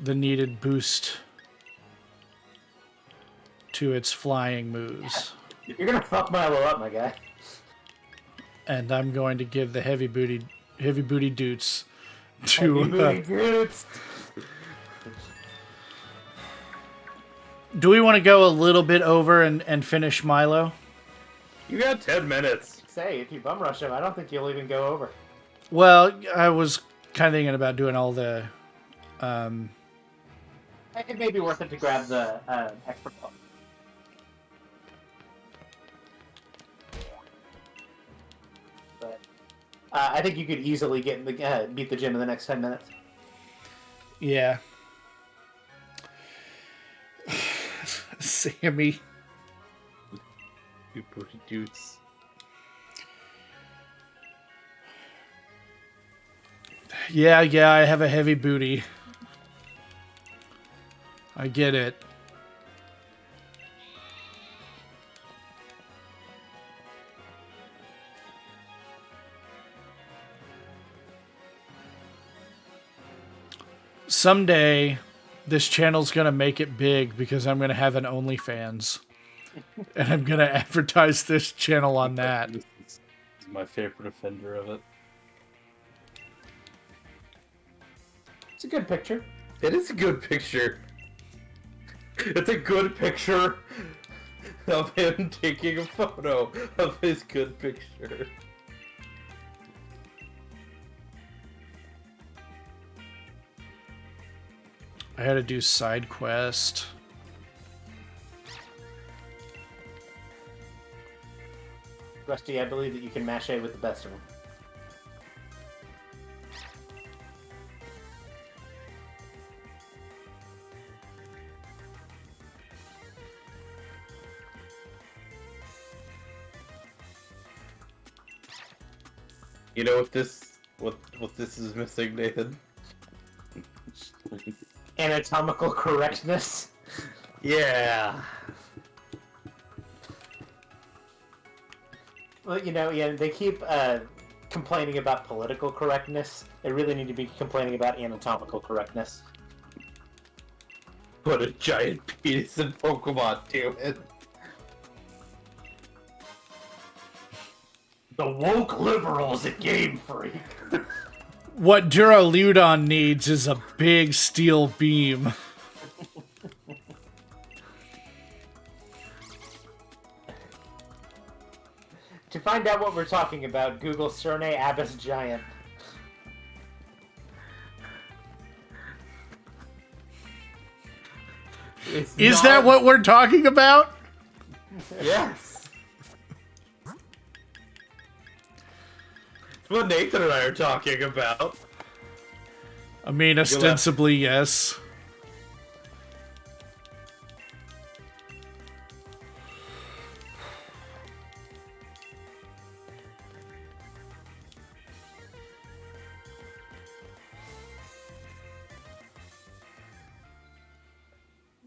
the needed boost to its flying moves. You're gonna fuck Milo up, my guy. And I'm going to give the heavy booty dudes to Heavy booty dudes. do we want to go a little bit over and finish Milo? You got 10 minutes. Say, if you bum rush him, I don't think you'll even go over. Well, I was kind of thinking about doing all the It may be worth it to grab the expert club. But I think you could easily get in the beat the gym in the next 10 minutes. yeah. Sammy. You booty dudes. Yeah, I have a heavy booty. I get it. Someday, this channel's gonna make it big because I'm gonna have an OnlyFans. And I'm gonna advertise this channel on that. This is my favorite offender of it. It's a good picture. It is a good picture. It's a good picture of him taking a photo of his good picture. I had to do side quest. Rusty, I believe that you can mache with the best of them. You know what this is missing, Nathan? Anatomical correctness. Yeah. Well, yeah, they keep complaining about political correctness. They really need to be complaining about anatomical correctness. Put a giant penis in Pokemon, damn it. The woke liberals at Game Freak. What Duraludon needs is a big steel beam. To find out what we're talking about, Google Cerne Abyss Giant. Is that what we're talking about? Yes. It's what Nathan and I are talking about. I mean, ostensibly, yes.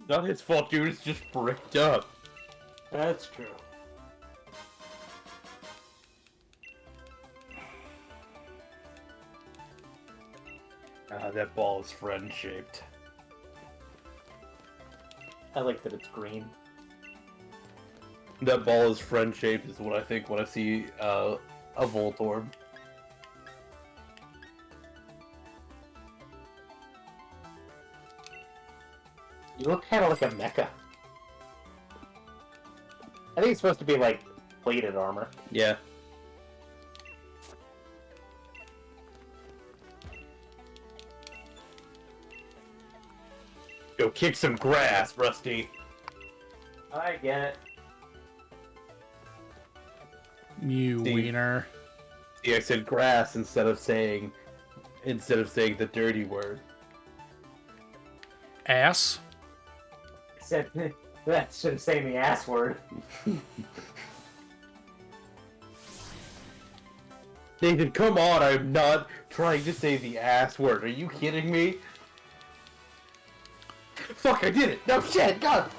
Not his fault, dude. It's just bricked up. That's true. That ball is friend-shaped. I like that it's green. That ball is friend-shaped is what I think when I see a Voltorb. You look kind of like a mecha. I think it's supposed to be like plated armor. Yeah. Go kick some grass, Rusty. I get it. You Steve. wiener. See, I said grass instead of saying the dirty word. Ass? Said that shouldn't say the ass word. Nathan, come on! I'm not trying to say the ass word. Are you kidding me? Fuck! I did it! No shit! God!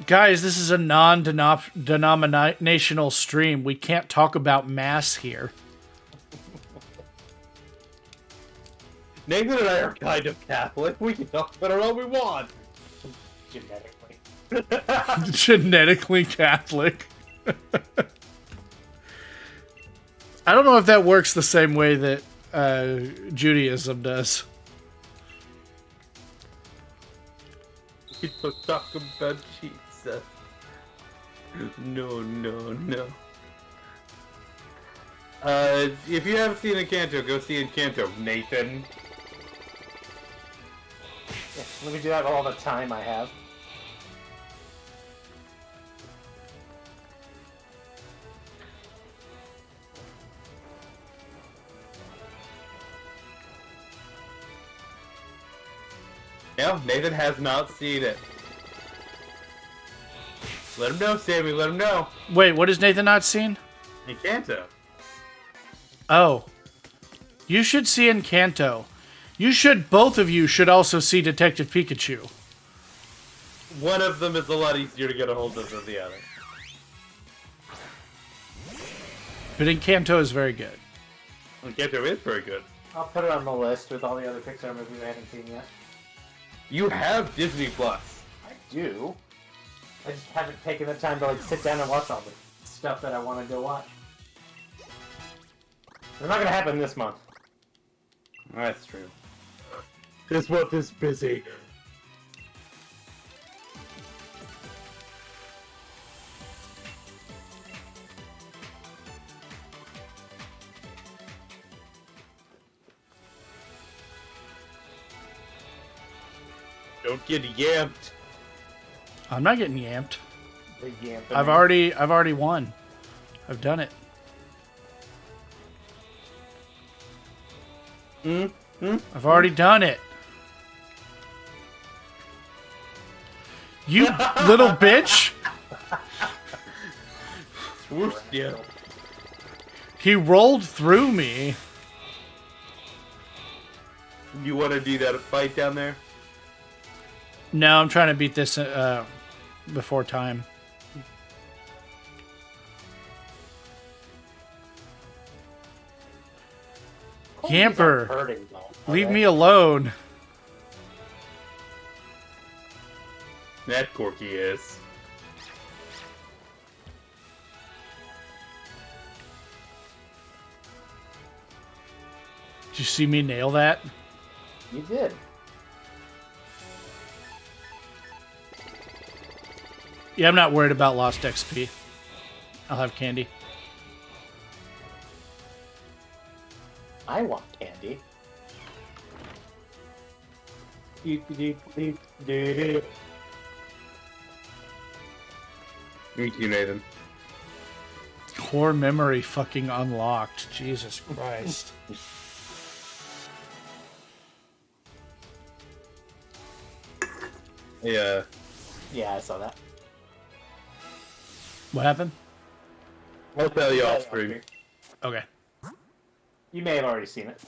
Guys, this is a non-denominational stream. We can't talk about mass here. Nathan and I are kind of Catholic. We can talk about it all we want. Genetically. Genetically Catholic. I don't know if that works the same way that Judaism does. We don't talk about Jesus. No. If you haven't seen Encanto, go see Encanto, Nathan. Yeah, let me do that all the time I have. No, Nathan has not seen it. Let him know, Sammy, let him know. Wait, what has Nathan not seen? Encanto. Oh. You should see Encanto. Both of you should also see Detective Pikachu. One of them is a lot easier to get a hold of than the other. But Encanto is very good. Encanto is very good. I'll put it on the list with all the other Pixar movies I haven't seen yet. You have Disney Plus. I do. I just haven't taken the time to sit down and watch all the stuff that I want to go watch. It's not gonna happen this month. That's true. This month is busy. Don't get yamped. I'm not getting yamped. The Yamp. I've already won. I've done it. I've already done it. You little bitch! Swoosh, yeah. He rolled through me. You want to do that fight down there? No, I'm trying to beat this before time. Yamper, Hurting, though. leave me alone. That Corky is. Did you see me nail that? You did. Yeah, I'm not worried about lost XP. I'll have candy. I want candy. Me too, Nathan. Core memory fucking unlocked. Jesus Christ. Yeah. Yeah, I saw that. What happened? I'll tell you off stream. Okay. You may have already seen it.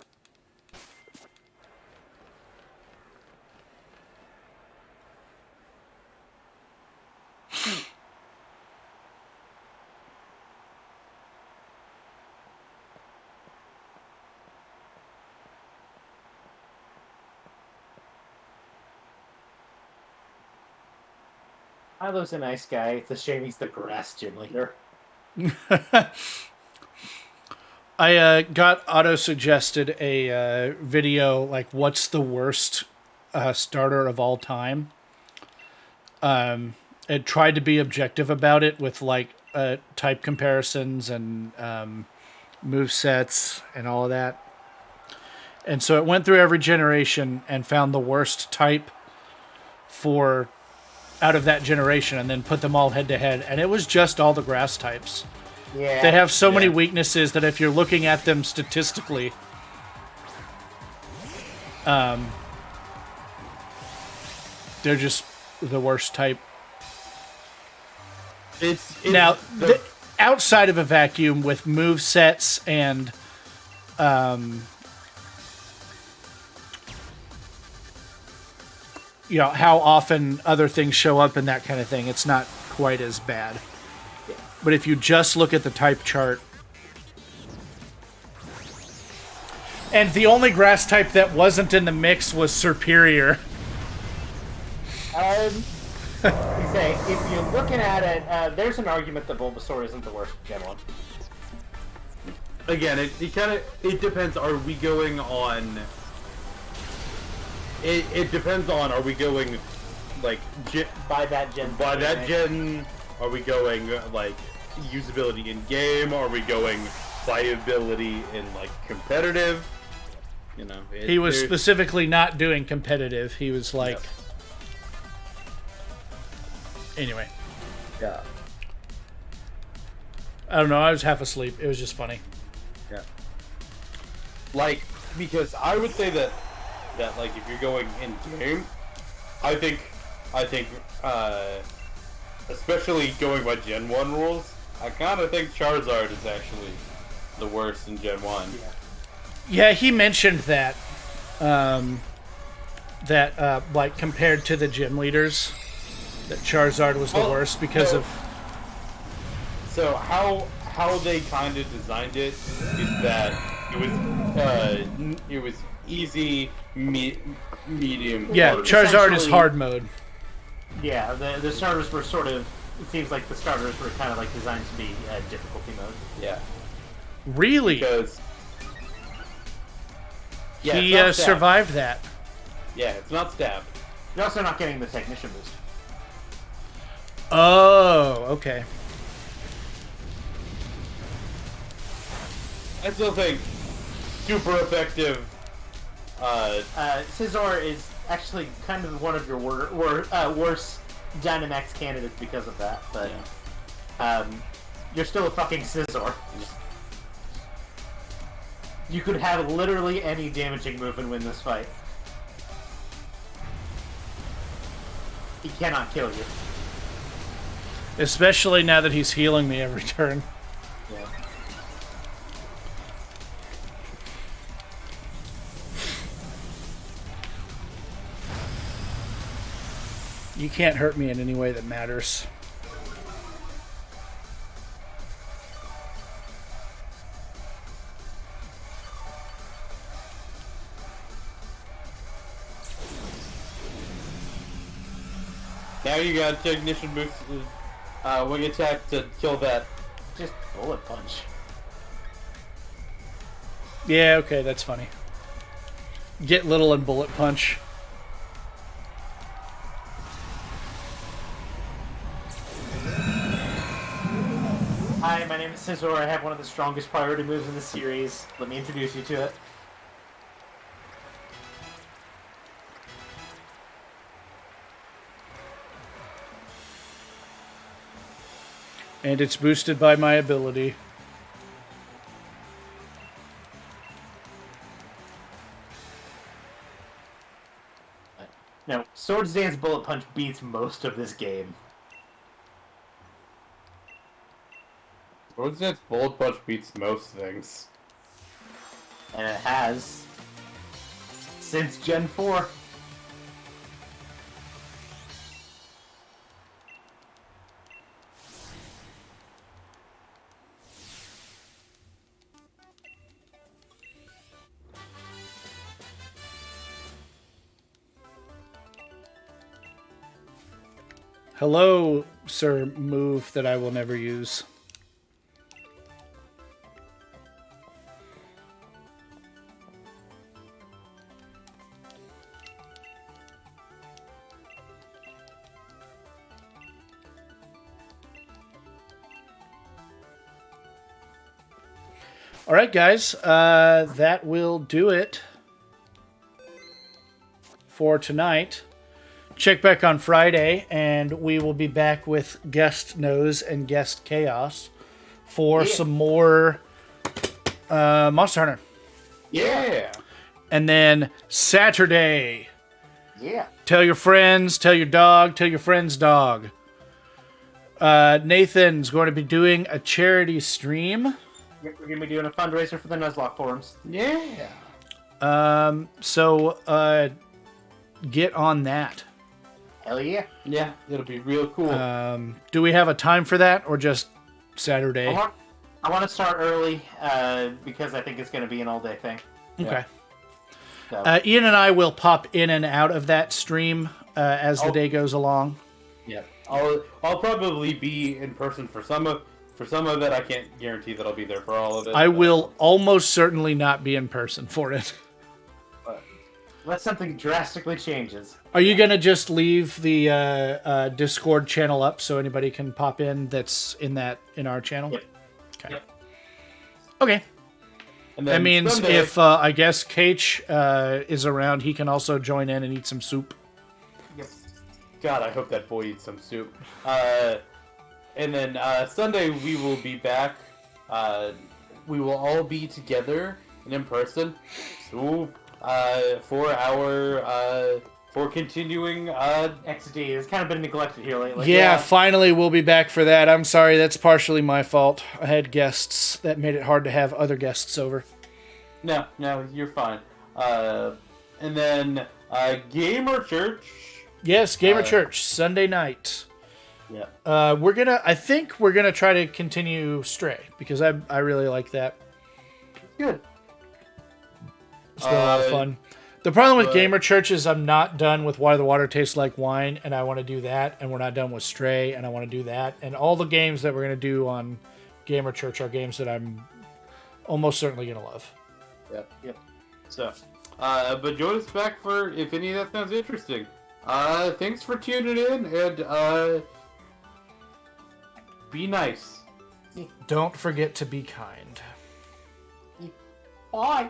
Milo's a nice guy. It's a shame he's the grass gym leader. I got auto-suggested a video, like, what's the worst starter of all time? It tried to be objective about it with, like, type comparisons and move sets and all of that. And so it went through every generation and found the worst type for out of that generation and then put them all head-to-head. And it was just all the grass types. Yeah. They have so many weaknesses that if you're looking at them statistically, they're just the worst type. It's Now, outside of a vacuum with move sets and how often other things show up and that kind of thing. It's not quite as bad. Yeah. But if you just look at the type chart, and the only grass type that wasn't in the mix was Superior. You say, if you're looking at it, there's an argument that Bulbasaur isn't the worst Gen 1. Again, it depends. Are we going on? It depends on. Are we going like By that gen? Are we going like usability in game? Are we going playability in like competitive? He was specifically not doing competitive. He was like. Yep. Anyway, Yeah. I don't know. I was half asleep. It was just funny. Yeah. Like, because I would say that like if you're going in game, I think especially going by Gen 1 rules, I kind of think Charizard is actually the worst in Gen 1. Yeah, he mentioned that. Like compared to the gym leaders, that Charizard was the worst because of. So how they kind of designed it is that it was easy, medium. Yeah, hard. Charizard is hard mode. Yeah, the starters were sort of. It seems like the starters were kind of like designed to be difficulty mode. Yeah. Really? Because. Yeah, He it's not stabbed. survived that. Yeah, it's not stabbed. You're also not getting the technician boost. Oh, okay. I still think super effective. Scizor is actually kind of one of your worst Dynamax candidates because of that, but you're still a fucking Scizor. You could have literally any damaging move and win this fight. He cannot kill you. Especially now that he's healing me every turn. Yeah. You can't hurt me in any way that matters. Now you got technician boost, wing attack to kill that. Just bullet punch. Yeah, okay, that's funny. Get little and bullet punch. Hi, my name is Scizor. I have one of the strongest priority moves in the series. Let me introduce you to it. And it's boosted by my ability. No, Swords Dance Bullet Punch beats most of this game. Swords Dance Bullet Punch beats most things. And it has since Gen 4. Hello, sir, move that I will never use. All right, guys, that will do it for tonight. Check back on Friday, and we will be back with Guest Nose and Guest Chaos for some more Monster Hunter. Yeah! And then Saturday, Yeah. tell your friends, tell your dog, tell your friend's dog. Nathan's going to be doing a charity stream. We're going to be doing a fundraiser for the Nuzlocke forums. Yeah! So get on that. Hell yeah. Yeah, it'll be real cool. Do we have a time for that, or just Saturday? I want to start early because I think it's going to be an all-day thing. Okay. So, Ian and I will pop in and out of that stream as the day goes along. Yeah, I'll probably be in person for some of it. I can't guarantee that I'll be there for all of it. I will almost certainly not be in person for it. unless something drastically changes. Are you gonna just leave the Discord channel up so anybody can pop in that's in our channel? Yep. Okay. Yep. Okay. And That then means Sunday, if I guess Kach is around, he can also join in and eat some soup. Yep. God, I hope that boy eats some soup. And then Sunday we will be back. We will all be together and in person. So for continuing XD has kind of been neglected here lately. Yeah, finally we'll be back for that. I'm sorry, that's partially my fault. I had guests that made it hard to have other guests over. No, you're fine. And then Gamer Church. Yes, Gamer Church, Sunday night. Yeah. I think we're gonna try to continue Stray because I really like that. Good. It's been a lot of fun. The problem with Gamer Church is I'm not done with Why the Water Tastes Like Wine, and I want to do that, and we're not done with Stray, and I want to do that, and all the games that we're gonna do on Gamer Church are games that I'm almost certainly gonna love. Yep. So, but join us back for if any of that sounds interesting. Thanks for tuning in, and be nice. Don't forget to be kind. Bye.